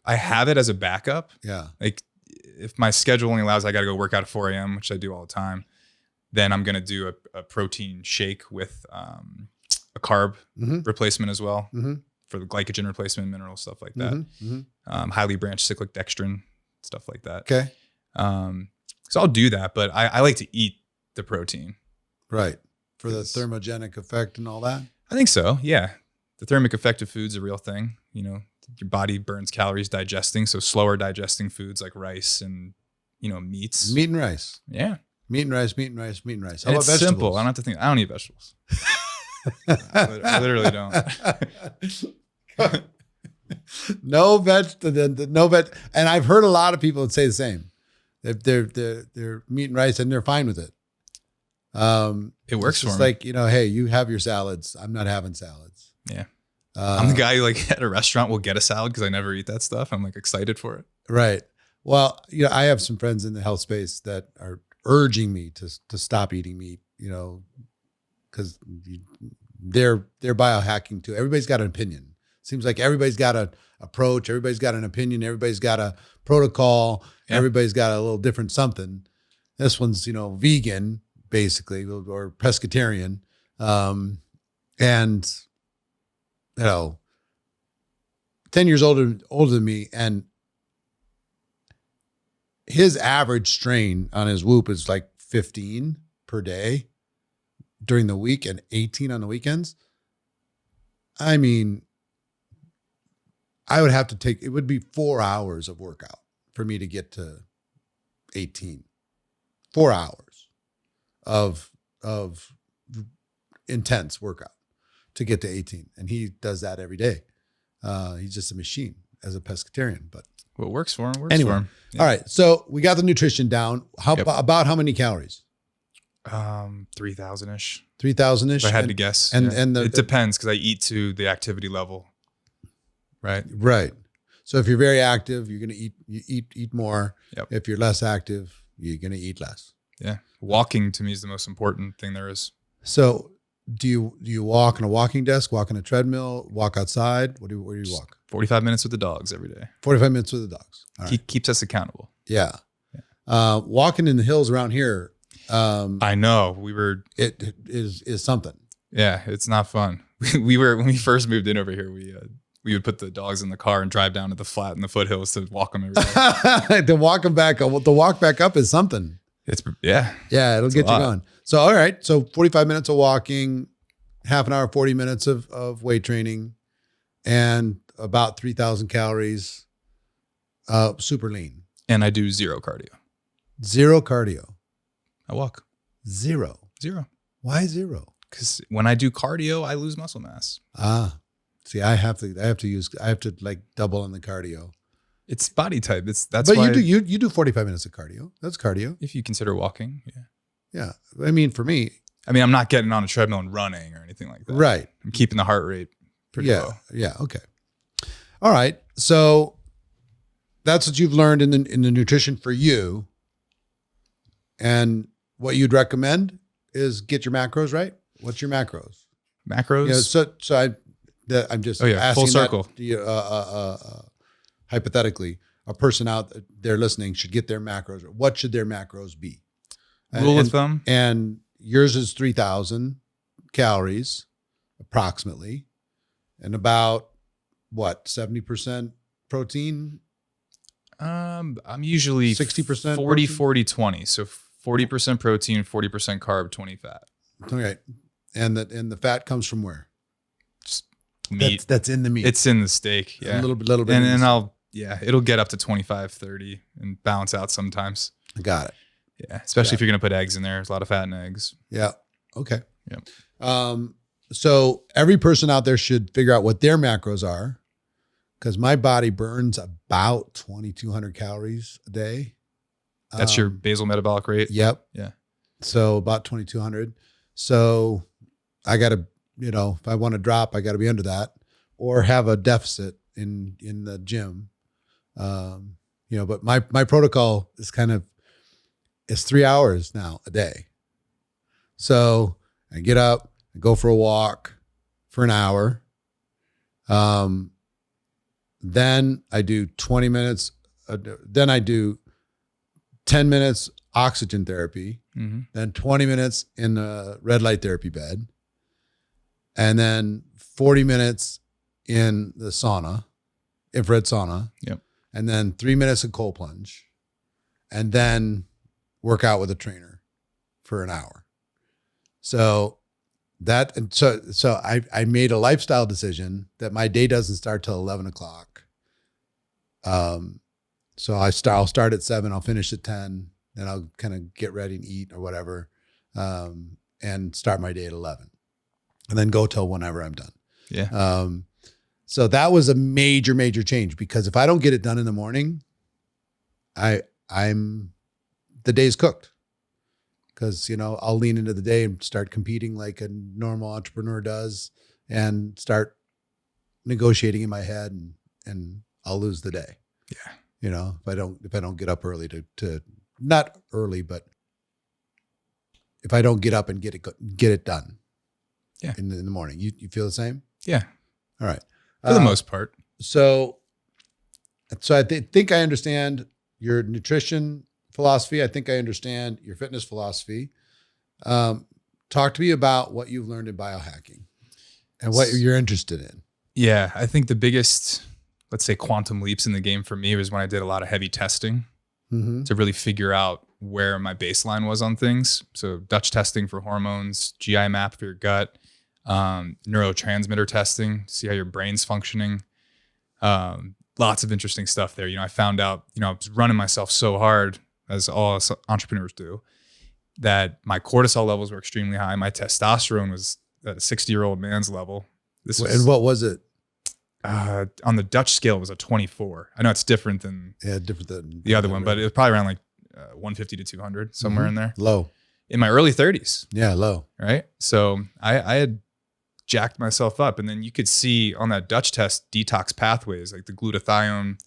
I have it as a backup. Yeah. Like if my schedule only allows, I got to go work out at 4 a.m., which I do all the time. Then I'm going to do a protein shake with a carb replacement as well for the glycogen replacement, mineral stuff like that. Highly branched cyclic dextrin, stuff like that. Okay. So I'll do that, but I like to eat the protein. Right. For the thermogenic effect and all that? I think so. Yeah. The thermic effect of food's a real thing. Your body burns calories digesting. So slower digesting foods like rice and, meats. Meat and rice. Yeah. Meat and rice. How and about it's vegetables? simple. I don't have to think. I don't eat vegetables. I literally don't. No veg. And I've heard a lot of people say the same. They're meat and rice and they're fine with it. It works for me. It's like, hey, you have your salads. I'm not having salads. Yeah. I'm the guy who at a restaurant will get a salad because I never eat that stuff. I'm excited for it. Right. Well, I have some friends in the health space that are urging me to stop eating meat, because they're biohacking too. Everybody's got an opinion. Seems like everybody's got an approach. Everybody's got an opinion. Everybody's got a protocol. Yeah. Everybody's got a little different something. This one's, vegan basically, or pescatarian. And 10 years older than me. And his average strain on his Whoop is like 15 per day during the week and 18 on the weekends. I mean, I would have to it would be 4 hours of workout for me to get to 18. 4 hours of intense workout to get to 18. And he does that every day. He's just a machine as a pescatarian, but what works for him works anyway. for him. Yeah. All right. So we got the nutrition down. About how many calories? 3,000-ish. 3,000-ish. If I had to guess. And it depends because I eat to the activity level. Right. Right. So if you're very active, you're going to eat more. Yep. If you're less active, you're going to eat less. Yeah. Walking to me is the most important thing there is. So do you walk on a walking desk, walk on a treadmill, walk outside? Where do you walk? 45 minutes with the dogs every day. 45 minutes with the dogs. All right. Keeps us accountable. Yeah. Walking in the hills around here. I know it is something. Yeah. It's not fun. When we first moved in over here, we would put the dogs in the car and drive down to the flat in the foothills to walk them every day. To walk back up is something. Yeah, it'll get you going. So, all right. So 45 minutes of walking, half an hour, 40 minutes of weight training, and about 3,000 calories, super lean. And I do zero cardio. Zero cardio. I walk. Zero. Why zero? Because when I do cardio, I lose muscle mass. See, I have to like double on the cardio. It's body type. That's but why you do 45 minutes of cardio. That's cardio. If you consider walking. Yeah. Yeah. I mean, for me, I'm not getting on a treadmill and running or anything like that. Right. I'm keeping the heart rate pretty low. Yeah. Okay. All right. So that's what you've learned in the nutrition for you. And what you'd recommend is get your macros right. What's your macros? Macros. I'm just asking full circle. Hypothetically, a person out there listening should get their macros. What should their macros be? Rule of thumb. And yours is 3,000 calories approximately, and about what, 70% protein? I'm usually 60% 40, 40, 20. So 40% protein, 40% carb, 20 fat. Okay. And the fat comes from where? Just meat. That's in the meat. It's in the steak. Yeah. A little bit. And it'll get up to 25, 30 and balance out sometimes. Got it. Yeah. Especially if you're going to put eggs in there. There's a lot of fat in eggs. Yeah. Okay. Yeah. So every person out there should figure out what their macros are, because my body burns about 2,200 calories a day. That's your basal metabolic rate? Yep. Yeah. So about 2,200. So I got to, if I want to drop, I got to be under that or have a deficit in the gym. But my protocol is it's 3 hours now a day. So I get up, I go for a walk for an hour. Then I do 20 minutes. Then I do 10 minutes oxygen therapy, then 20 minutes in the red light therapy bed, and then 40 minutes in the sauna, infrared sauna. Yep. And then 3 minutes of cold plunge, and then work out with a trainer for an hour. So I made a lifestyle decision that my day doesn't start till 11 o'clock. So I'll start at 7, I'll finish at 10, then I'll kind of get ready and eat or whatever, and start my day at 11, and then go till whenever I'm done. Yeah. So that was a major, major change, because if I don't get it done in the morning, the day's cooked, because, I'll lean into the day and start competing like a normal entrepreneur does and start negotiating in my head, and I'll lose the day. Yeah. If I don't get up early to not early, but if I don't get up and get it done. Yeah. In the morning, you feel the same? Yeah. All right. For the most part. So I think I understand your nutrition philosophy. I think I understand your fitness philosophy. Talk to me about what you've learned in biohacking and what you're interested in. Yeah. I think the biggest, let's say, quantum leaps in the game for me was when I did a lot of heavy testing. to really figure out where my baseline was on things. So Dutch testing for hormones, GI map for your gut, neurotransmitter testing, see how your brain's functioning. Lots of interesting stuff there. I found out, I was running myself so hard, as all us entrepreneurs do, that my cortisol levels were extremely high. My testosterone was at a 60-year-old man's level. And what was it? On the Dutch scale, it was a 24. I know it's different than the other one, but it was probably around like 150 to 200, somewhere in there. Low. In my early 30s. Yeah, low. Right? So I had jacked myself up. And then you could see on that Dutch test detox pathways, like the glutathione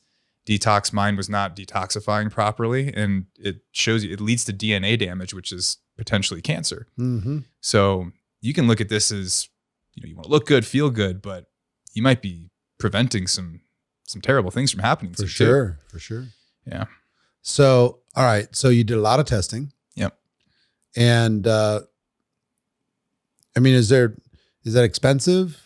detox, mine was not detoxifying properly. And it shows you, it leads to DNA damage, which is potentially cancer. So you can look at this as, you want to look good, feel good, but you might be preventing some terrible things from happening. For sure. Yeah. So, all right. So you did a lot of testing. Yep. And, is that expensive?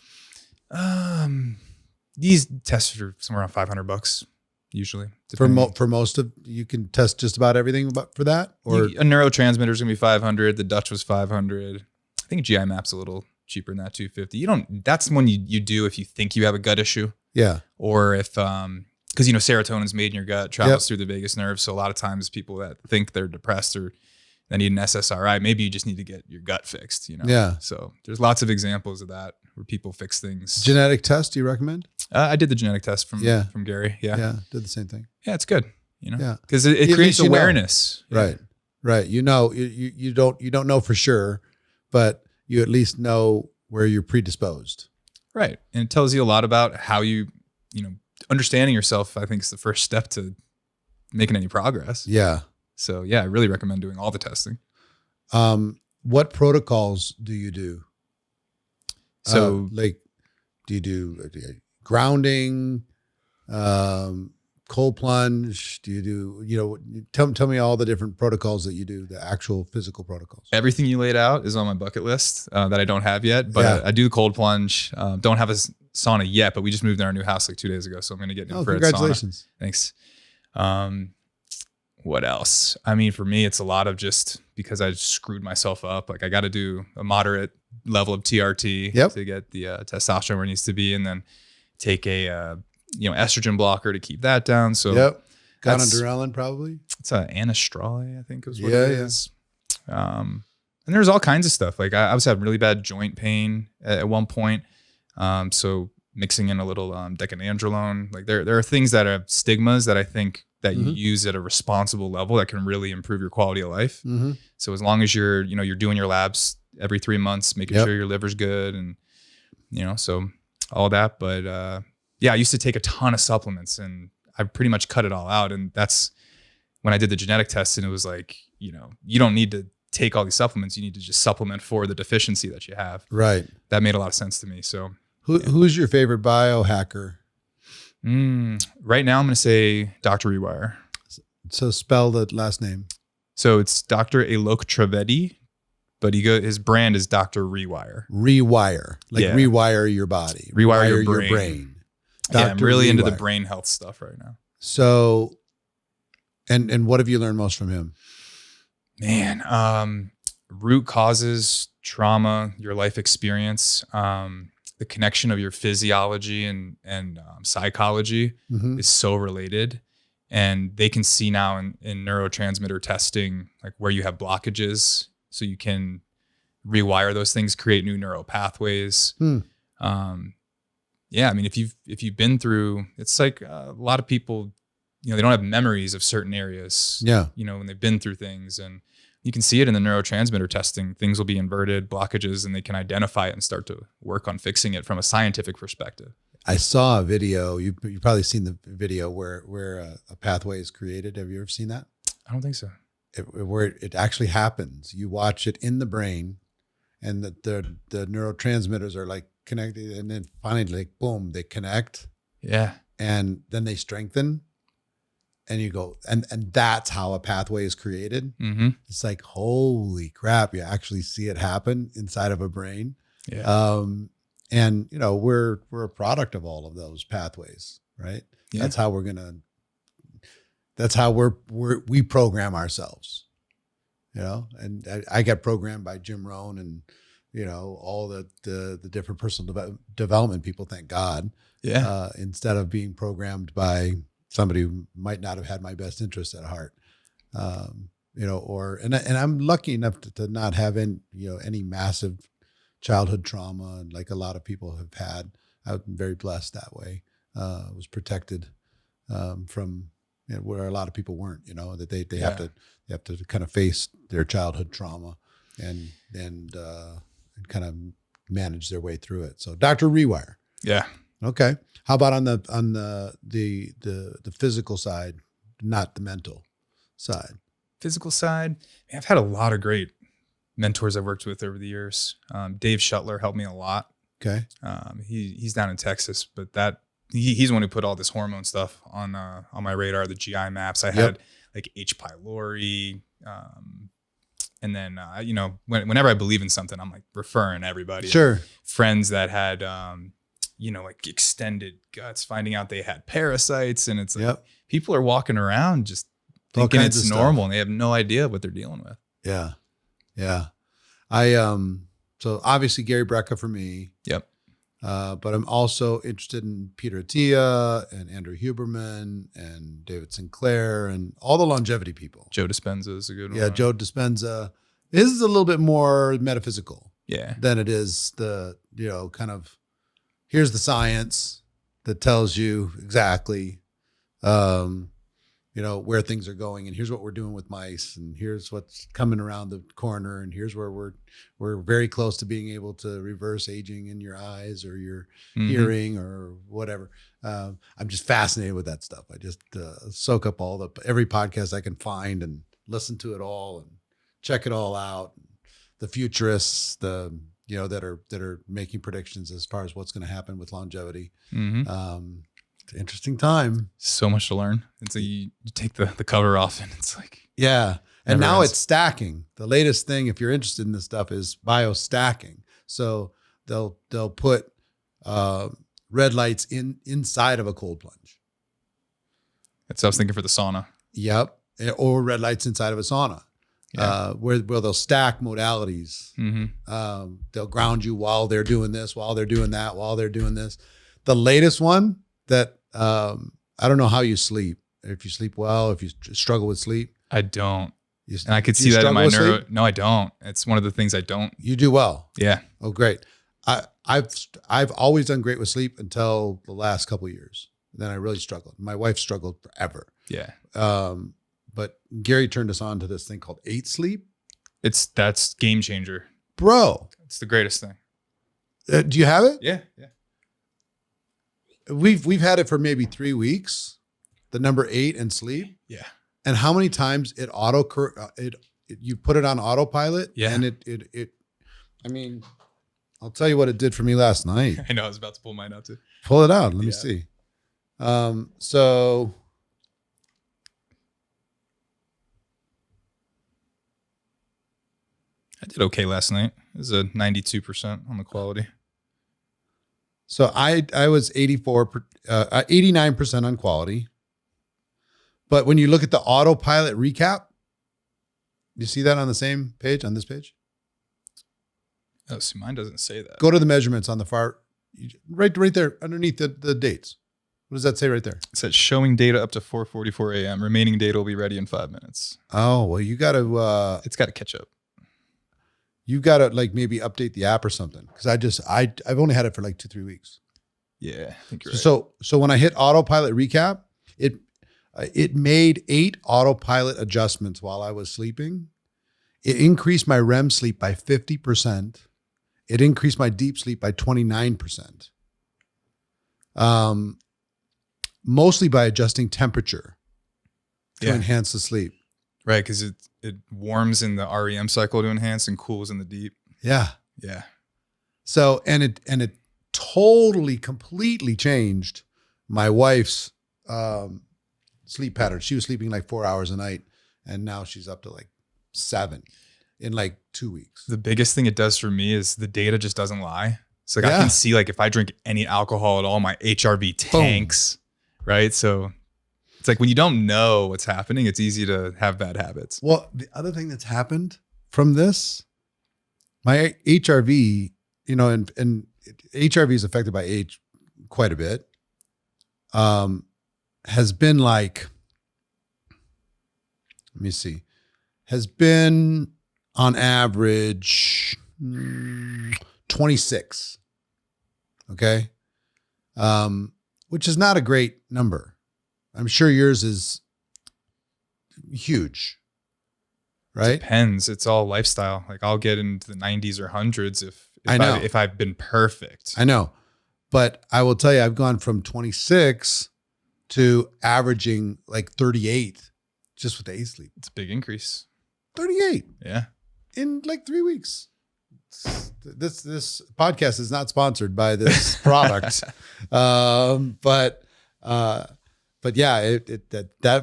These tests are somewhere around $500 usually. For most of, you can test just about everything for that? Or a neurotransmitter is going to be 500. The Dutch was 500. I think GI map's a little cheaper than that, 250. That's when you do if you think you have a gut issue. Yeah. Or if, because serotonin's made in your gut, travels through the vagus nerve. So a lot of times people that think they're depressed or they need an SSRI, maybe you just need to get your gut fixed, Yeah. So there's lots of examples of that where people fix things. Genetic test, do you recommend? I did the genetic test from Gary. Yeah. Did the same thing. Yeah, it's good. Yeah. Because it creates awareness. Right. Right. You don't know for sure, but you at least know where you're predisposed. Right. And it tells you a lot about how understanding yourself, I think, is the first step to making any progress. Yeah. So I really recommend doing all the testing. What protocols do you do? So do you do grounding, cold plunge? Do you do, tell me all the different protocols that you do, the actual physical protocols. Everything you laid out is on my bucket list that I don't have yet, but I do the cold plunge. Don't have a sauna yet, but we just moved in our new house like 2 days ago. So I'm going to get an infrared congratulations. Sauna. Thanks. What else? For me, it's a lot of just because I screwed myself up. Like I got to do a moderate level of TRT to get the testosterone where it needs to be, and then take a estrogen blocker to keep that down. So Gonadorelin probably. It's anastrole, I think is what it is. And there's all kinds of stuff. Like I was having really bad joint pain at one point. So mixing in a little decanandrolone. Like there are things that are stigmas that I think that you use at a responsible level that can really improve your quality of life. So as long as you're doing your labs every 3 months, making sure your liver's good and, so all that. But I used to take a ton of supplements and I pretty much cut it all out. And that's when I did the genetic test, and it was like, you don't need to take all these supplements. You need to just supplement for the deficiency that you have. Right. That made a lot of sense to me. So who's your favorite biohacker? Right now I'm going to say Dr. Rewire. So spell the last name. So it's Dr. Alok Trivedi, but his brand is Dr. Rewire. Rewire. Rewire your body. Rewire your brain. I'm really into the brain health stuff right now. So, and what have you learned most from him? Man, root causes, trauma, your life experience, the connection of your physiology and psychology is so related. And they can see now in neurotransmitter testing, like where you have blockages, so you can rewire those things, create new neural pathways. If you've been through, it's like a lot of people, they don't have memories of certain areas. When they've been through things, and you can see it in the neurotransmitter testing. Things will be inverted, blockages, and they can identify it and start to work on fixing it from a scientific perspective. I saw a video. You've probably seen the video where a pathway is created. Have you ever seen that? I don't think so. Where it actually happens. You watch it in the brain, and the neurotransmitters are like connected, and then finally, like boom, they connect. Yeah. And then they strengthen. And you go, and that's how a pathway is created. It's like, holy crap, you actually see it happen inside of a brain. Yeah. And we're a product of all of those pathways, right? Yeah. That's how That's how we program ourselves, you know. And I got programmed by Jim Rohn and, you know, all the different personal development people. Thank God. Yeah. Instead of being programmed by somebody who might not have had my best interest at heart. You know, and I'm lucky enough to not have any massive childhood trauma, and like a lot of people have had. I've been very blessed that way. Was protected from where a lot of people weren't. You know, that they have to kind of face their childhood trauma and kind of manage their way through it. So Dr. Rewire. Yeah. Okay. How about on the physical side, not the mental side? Physical side, I've had a lot of great mentors I've worked with over the years. Dave Shuttler helped me a lot. Okay. He's down in Texas, but he's the one who put all this hormone stuff on my radar, the GI maps. I had like H. pylori, and then whenever I believe in something, I'm like referring everybody. Sure. Friends that had like extended guts, finding out they had parasites, and it's like people are walking around just thinking it's normal, and they have no idea what they're dealing with. Yeah. Yeah. So obviously Gary Brecka for me. Yep. But I'm also interested in Peter Attia and Andrew Huberman and David Sinclair and all the longevity people. Joe Dispenza is a good one. Yeah. Joe Dispenza. His is a little bit more metaphysical than it is the, kind of, here's the science that tells you exactly, where things are going, and here's what we're doing with mice, and here's what's coming around the corner, and here's where we're very close to being able to reverse aging in your eyes or your hearing or whatever. I'm just fascinated with that stuff. I just soak up every podcast I can find and listen to it all and check it all out. The futurists, that are making predictions as far as what's going to happen with longevity. It's an interesting time. So much to learn. It's like you take the cover off and it's like, and now it's stacking. The latest thing, if you're interested in this stuff, is biostacking. So they'll put red lights inside of a cold plunge. That's what I was thinking for the sauna. Yep. Or red lights inside of a sauna. Where they'll stack modalities. They'll ground you while they're doing this, while they're doing that, while they're doing this. The latest one that I don't know how you sleep. If you sleep well, if you struggle with sleep. I don't. And I could see that in my neuro. Sleep? No, I don't. It's one of the things I don't. You do well. Yeah. Oh, great. I've always done great with sleep until the last couple of years. Then I really struggled. My wife struggled forever. Yeah. But Gary turned us on to this thing called 8 Sleep. That's game changer, bro. It's the greatest thing. Do you have it? Yeah. We've had it for maybe 3 weeks. The number 8 and sleep. Yeah. And how many times you put it on autopilot? Yeah. And it. I mean, I'll tell you what it did for me last night. I know I was about to pull mine out too. Pull it out. Let me see. So. I did okay last night. It was a 92% on the quality. So I was 89% on quality. But when you look at the autopilot recap, you see that on the same page, on this page? Oh, see, mine doesn't say that. Go to the measurements on the far, right there underneath the dates. What does that say right there? It says showing data up to 4:44 a.m. Remaining data will be ready in 5 minutes. Oh, well, you got to... it's got to catch up. You got to like maybe update the app or something. Because I've only had it for like 2-3 weeks. Yeah, I think you're right. So when I hit autopilot recap, it made 8 autopilot adjustments while I was sleeping. It increased my REM sleep by 50%. It increased my deep sleep by 29%. Mostly by adjusting temperature to enhance the sleep. Right, because it warms in the REM cycle to enhance and cools in the deep. Yeah. Yeah. So and it totally, completely changed my wife's sleep pattern. She was sleeping like 4 hours a night, and now she's up to like 7 in like 2 weeks. The biggest thing it does for me is the data just doesn't lie. So like I can see like if I drink any alcohol at all, my HRV tanks, right? So It's like when you don't know what's happening, it's easy to have bad habits. Well, the other thing that's happened from this, my HRV, and HRV is affected by age quite a bit, has been like, let me see, has been on average 26. Okay. Which is not a great number. I'm sure yours is huge, right? Depends. It's all lifestyle. Like I'll get into the 90s or hundreds if I've been perfect. I know. But I will tell you, I've gone from 26 to averaging like 38 just with the sleep. It's a big increase. 38. Yeah. In like 3 weeks. This podcast is not sponsored by this product. But yeah, that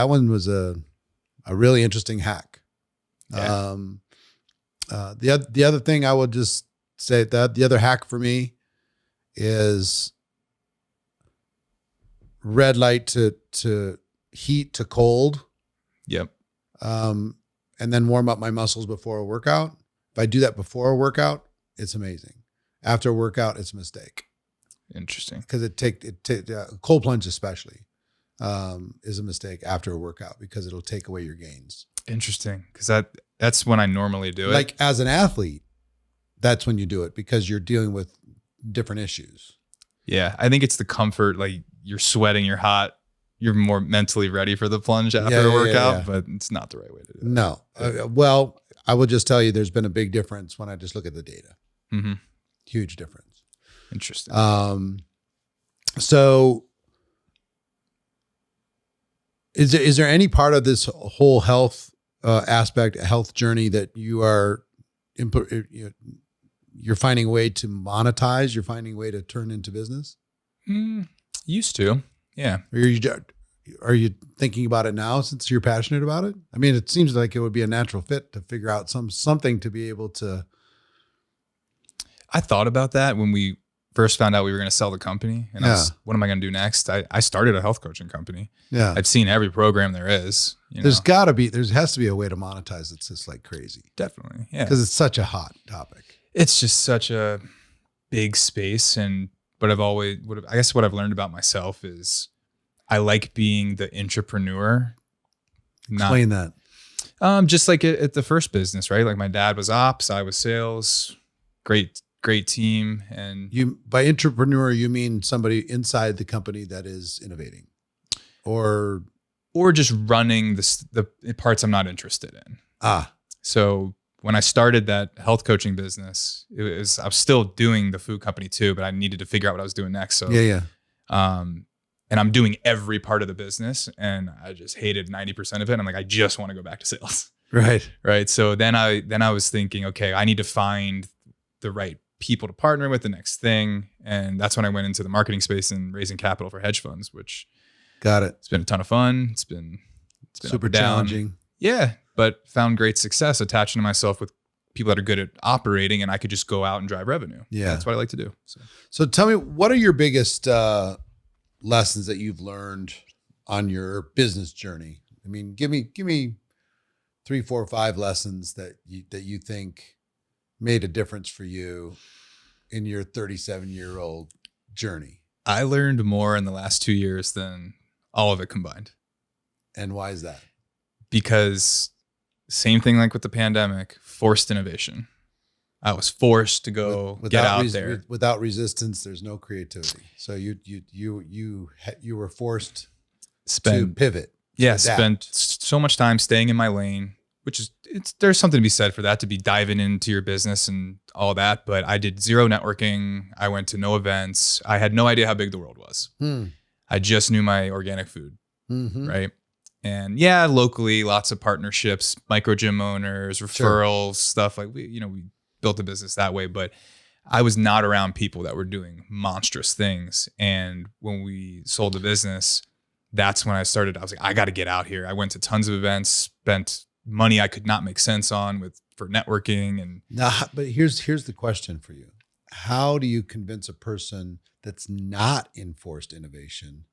one was a really interesting hack. Yeah. The other thing I would just say that the other hack for me is red light to heat to cold. Yep. And then warm up my muscles before a workout. If I do that before a workout, it's amazing. After a workout, it's a mistake. Interesting. Because cold plunge especially is a mistake after a workout because it'll take away your gains. Interesting. Because that's when I normally do it. Like as an athlete, that's when you do it because you're dealing with different issues. Yeah. I think it's the comfort. Like you're sweating, you're hot. You're more mentally ready for the plunge after a workout, but it's not the right way to do it. No. Well, I will just tell you there's been a big difference when I just look at the data. Mm-hmm. Huge difference. Interesting. So is there any part of this whole health aspect, health journey that you are you're finding a way to monetize, you're finding a way to turn into business? Used to. Yeah. Are you thinking about it now since you're passionate about it? I mean, it seems like it would be a natural fit to figure out something to be able to. I thought about that when we first found out we were going to sell the company. And what am I going to do next? I started a health coaching company. Yeah. I've seen every program there is. There has to be a way to monetize it just like crazy. Definitely. Yeah. Because it's such a hot topic. It's just such a big space. But I guess what I've learned about myself is I like being the entrepreneur. Explain that. Just like at the first business, right? Like my dad was ops, I was sales, great team. And by entrepreneur, you mean somebody inside the company that is innovating or just running the parts I'm not interested in. So when I started that health coaching business, I was still doing the food company too, but I needed to figure out what I was doing next. So yeah. And I'm doing every part of the business and I just hated 90% of it. I'm like, I just want to go back to sales. Right. Right. So then I was thinking, okay, I need to find the right people to partner with, the next thing. And that's when I went into the marketing space and raising capital for hedge funds, which got it. It's been a ton of fun. It's been super challenging. Yeah. But found great success attaching to myself with people that are good at operating and I could just go out and drive revenue. Yeah. That's what I like to do. So tell me, what are your biggest lessons that you've learned on your business journey? I mean, give me 3, 4, 5 lessons that you think made a difference for you in your 37-year-old journey. I learned more in the last 2 years than all of it combined. And why is that? Because same thing like with the pandemic, forced innovation. I was forced to go get out there. Without resistance, there's no creativity. So you were forced to pivot. Yeah, spent so much time staying in my lane, which is there's something to be said for that, to be diving into your business and all that. But I did zero networking. I went to no events. I had no idea how big the world was. I just knew my organic food, right? And yeah, locally, lots of partnerships, micro gym owners, referrals, stuff like we built a business that way, but I was not around people that were doing monstrous things. And when we sold the business, that's when I was like, I got to get out here. I went to tons of events, spent money I could not make sense on for networking. And but here's the question for you. How do you convince a person that's not in forced innovation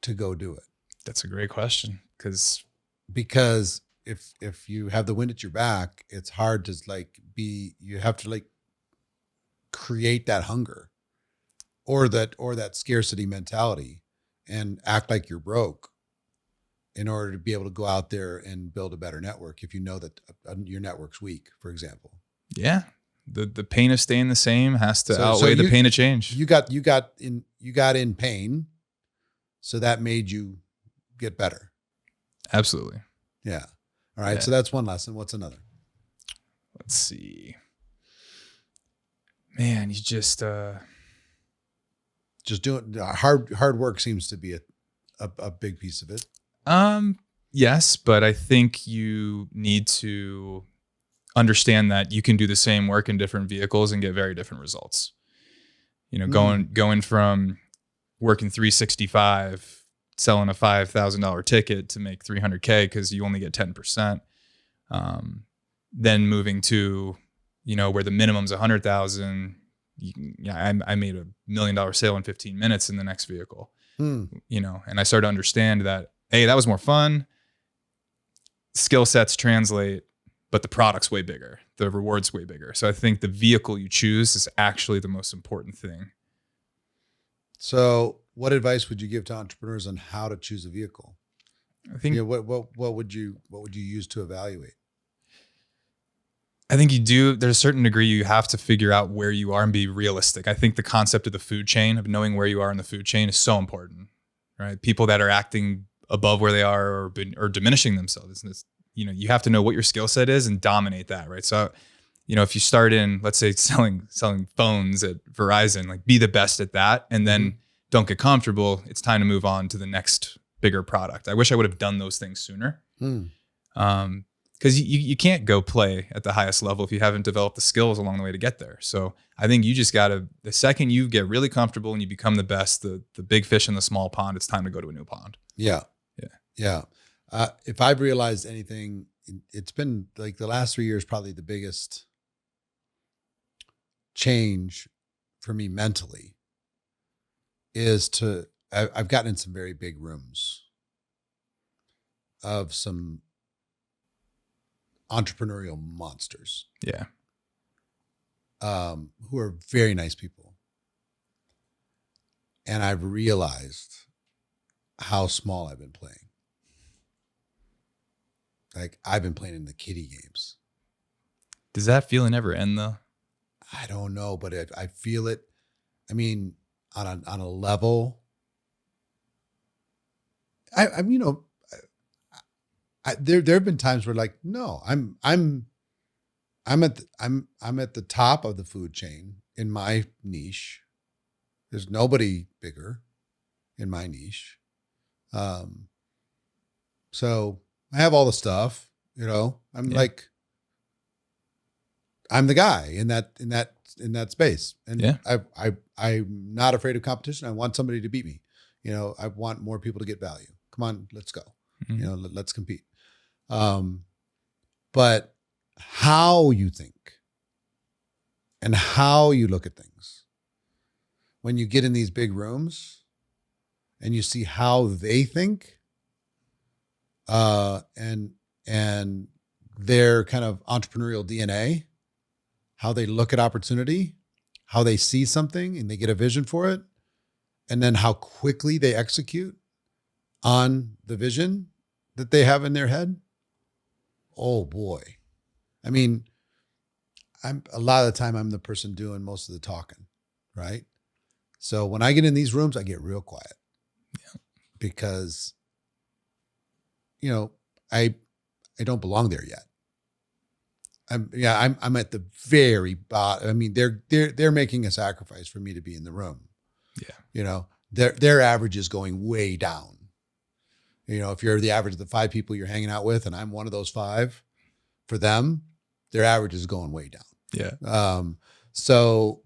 to go do it? That's a great question Because if you have the wind at your back, it's hard to you have to create that hunger or that scarcity mentality and act like you're broke in order to be able to go out there and build a better network. If you know that your network's weak, for example. Yeah. The pain of staying the same has to So outweigh the pain of change. You got in pain. So that made you get better. Absolutely. Yeah. All right. Yeah. So that's one lesson. What's another? Let's see. Man, you just doing hard work seems to be a big piece of it. Yes, but I think you need to understand that you can do the same work in different vehicles and get very different results. You know, going from working 365, selling a $5,000 ticket to make 300K because you only get 10%. Then moving to, where the minimum's 100,000. I made $1 million sale in 15 minutes in the next vehicle. And I started to understand that, hey, that was more fun. Skill sets translate, but the product's way bigger. The reward's way bigger. So I think the vehicle you choose is actually the most important thing. So what advice would you give to entrepreneurs on how to choose a vehicle? I think what would you use to evaluate? I think there's a certain degree you have to figure out where you are and be realistic. I think the concept of the food chain, of knowing where you are in the food chain, is so important, right? People that are acting above where they are or diminishing themselves, you have to know what your skill set is and dominate that, right? So, if you start in, let's say, selling phones at Verizon, be the best at that, and then don't get comfortable. It's time to move on to the next bigger product. I wish I would have done those things sooner. Because you can't go play at the highest level if you haven't developed the skills along the way to get there. So I think you just got to, the second you get really comfortable and you become the best, the big fish in the small pond, it's time to go to a new pond. Yeah. If I've realized anything, it's been the last 3 years, probably the biggest change for me mentally is I've gotten in some very big rooms of some entrepreneurial monsters. Yeah. Who are very nice people. And I've realized how small I've been playing. I've been playing in the kiddie games. Does that feeling ever end though? I don't know, but I feel it. I mean, on a level, there have been times where no, I'm at the top of the food chain in my niche. There's nobody bigger in my niche. So I have all the stuff, I'm I'm the guy in that space. And I'm not afraid of competition. I want somebody to beat me. I want more people to get value. Come on, let's go. Let's compete. But how you think and how you look at things when you get in these big rooms and you see how they think, and their kind of entrepreneurial DNA, how they look at opportunity, how they see something and they get a vision for it, and then how quickly they execute on the vision that they have in their head. Oh boy. I mean, a lot of the time I'm the person doing most of the talking, right? So when I get in these rooms, I get real quiet. Yeah. Because I don't belong there yet. I'm at the very bottom. I mean, they're making a sacrifice for me to be in the room. Yeah. Their average is going way down. If you're the average of the 5 people you're hanging out with, and I'm one of those 5, for them, their average is going way down. Yeah. So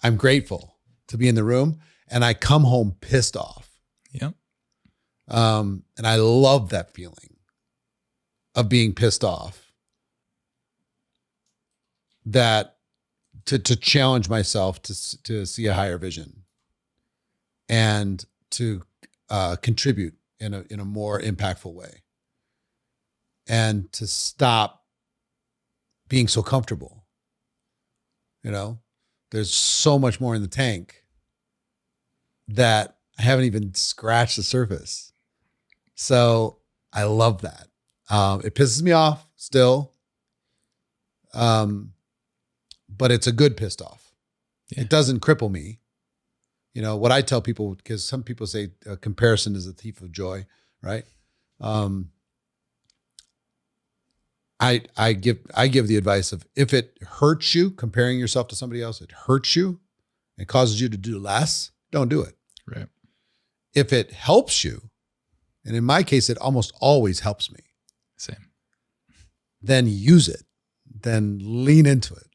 I'm grateful to be in the room, and I come home pissed off. Yep. And I love that feeling of being pissed off, that to challenge myself to see a higher vision and to contribute in a more impactful way, and to stop being so comfortable. There's so much more in the tank that I haven't even scratched the surface. So I love that. It pisses me off still. But it's a good pissed off. Yeah. It doesn't cripple me. What I tell people, because some people say comparison is a thief of joy, right? I give the advice of, if it hurts you, comparing yourself to somebody else, it hurts you and causes you to do less, don't do it. Right. If it helps you, and in my case, it almost always helps me. Same. Then use it. Then lean into it.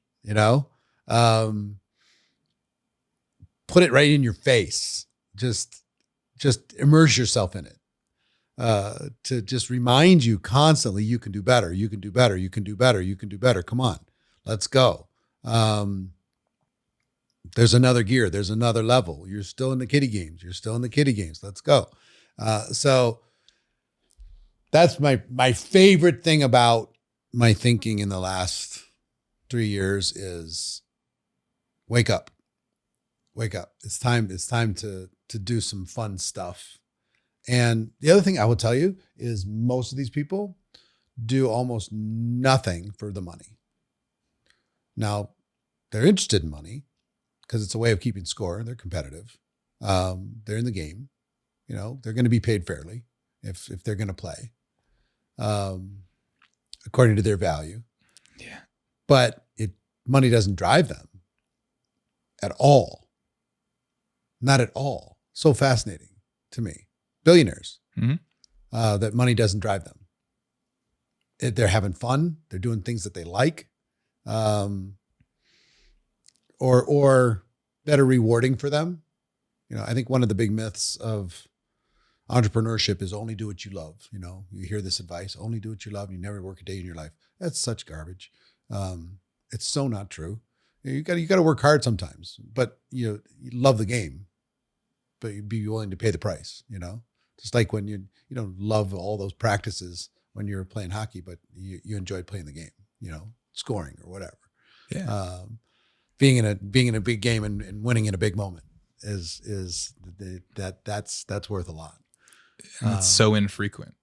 Put it right in your face. Just immerse yourself in it. To just remind you constantly, you can do better. You can do better. You can do better. You can do better. Come on, let's go. There's another gear. There's another level. You're still in the kiddie games. You're still in the kiddie games. Let's go. So that's my favorite thing about my thinking in the last 3 years is wake up. Wake up. It's time to do some fun stuff. And the other thing I will tell you is most of these people do almost nothing for the money. Now, they're interested in money because it's a way of keeping score. They're competitive. They're in the game. They're going to be paid fairly if they're going to play according to their value. Yeah. But money doesn't drive them at all. Not at all. So fascinating to me. Billionaires, that money doesn't drive them. They're having fun. They're doing things that they like, or that are rewarding for them. I think one of the big myths of entrepreneurship is only do what you love. You hear this advice, only do what you love. You never work a day in your life. That's such garbage. It's so not true. You got to work hard sometimes, but you love the game, but you'd be willing to pay the price, just like when you don't love all those practices when you're playing hockey, but you enjoyed playing the game, scoring or whatever. Yeah. Being in a big game and winning in a big moment is that's worth a lot. And it's so infrequent,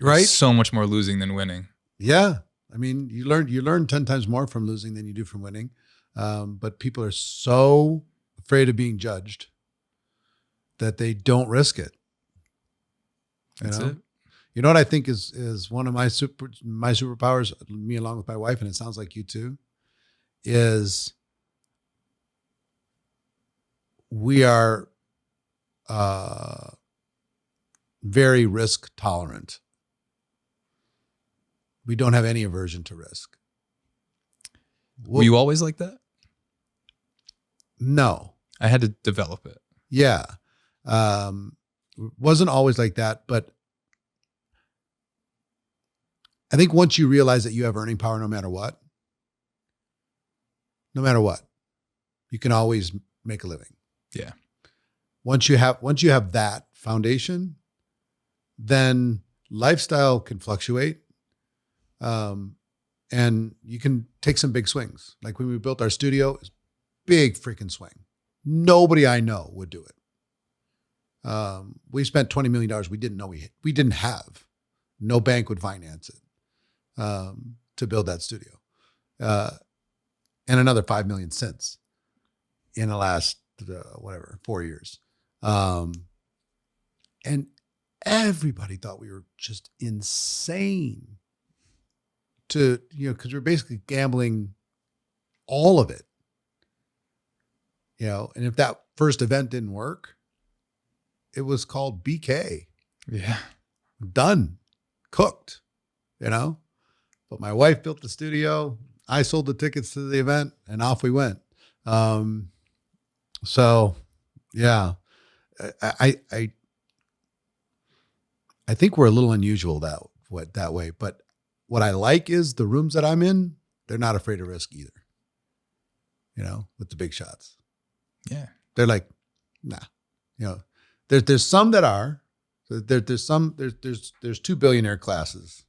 right? There's so much more losing than winning. Yeah. I mean, you learn 10 times more from losing than you do from winning. But people are so afraid of being judged that they don't risk it. That's it. You know what I think is one of my superpowers, me along with my wife, and it sounds like you too, is we are very risk tolerant. We don't have any aversion to risk. Were you always like that? No. I had to develop it. Yeah. Wasn't always like that, but I think once you realize that you have earning power no matter what, you can always make a living. Yeah. Once you have that foundation, then lifestyle can fluctuate. And you can take some big swings. Like when we built our studio, it's big freaking swing. Nobody I know would do it. We spent $20 million we didn't know we didn't have. No bank would finance it to build that studio. And another 5 million since in the last 4 years. And everybody thought we were just insane because we're basically gambling all of it. And if that first event didn't work, it was called BK. Yeah. Done. Cooked, But my wife built the studio. I sold the tickets to the event and off we went. So yeah, I think we're a little unusual that way, but what I like is the rooms that I'm in, they're not afraid of risk either, with the big shots. Yeah. They're like, nah, there's some that are, There's two billionaire classes.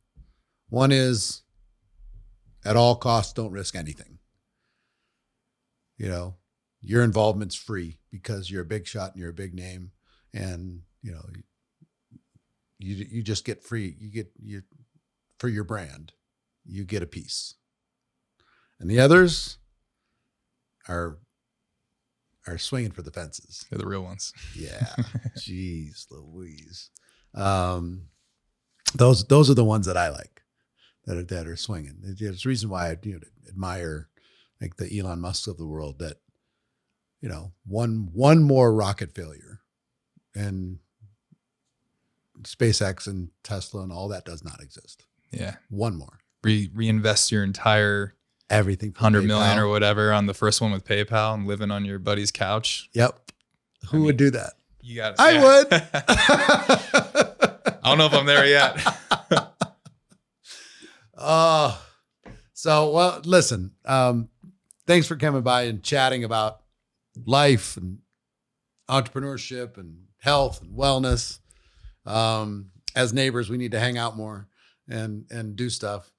One is at all costs, don't risk anything. You know, your involvement's free because you're a big shot and you're a big name, and you know, you just get free. You for your brand, you get a piece. And the others are swinging for the fences. They're the real ones. Yeah. Jeez Louise. Those are the ones that I like that are swinging. There's a reason why I admire like the Elon Musk of the world, that, you know, one more rocket failure and SpaceX and Tesla and all that does not exist. Yeah. One more. Reinvest your entire everything 100 million or whatever on the first one with PayPal and living on your buddy's couch. Yep. Who would do that? You got it. I would. I don't know if I'm there yet. Well, listen, thanks for coming by and chatting about life and entrepreneurship and health and wellness. As neighbors, we need to hang out more and do stuff.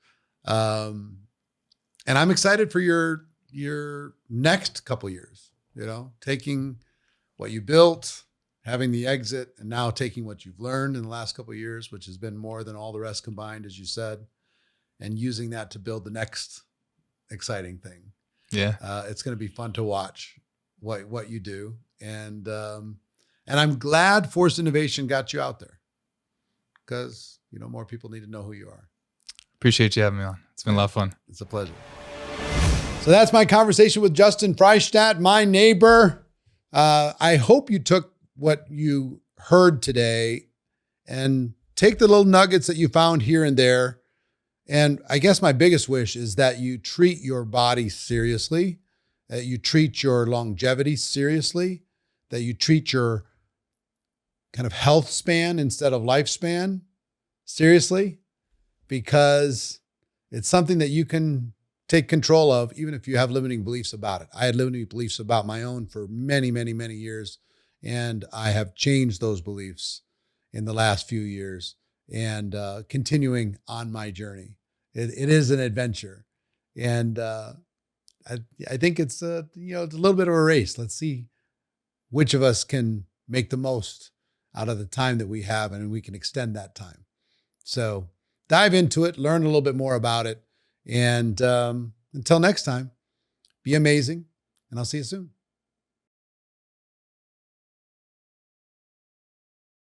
And I'm excited for your next couple years, you know, taking what you built, having the exit, and now taking what you've learned in the last couple of years, which has been more than all the rest combined, as you said, and using that to build the next exciting thing. Yeah. It's going to be fun to watch what you do. And I'm glad Forced Innovation got you out there, because, you know, more people need to know who you are. Appreciate you having me on. It's been a lot of fun. It's a pleasure. So that's my conversation with Justin Freishtat, my neighbor. I hope you took what you heard today and take the little nuggets that you found here and there. And I guess my biggest wish is that you treat your body seriously, that you treat your longevity seriously, that you treat your kind of health span instead of lifespan seriously, because it's something that you can take control of, even if you have limiting beliefs about it. I had limiting beliefs about my own for many, many, many years, and I have changed those beliefs in the last few years and continuing on my journey. It is an adventure, and I think it's it's a little bit of a race. Let's see which of us can make the most out of the time that we have, and we can extend that time. So dive into it, learn a little bit more about it. And until next time, be amazing. And I'll see you soon.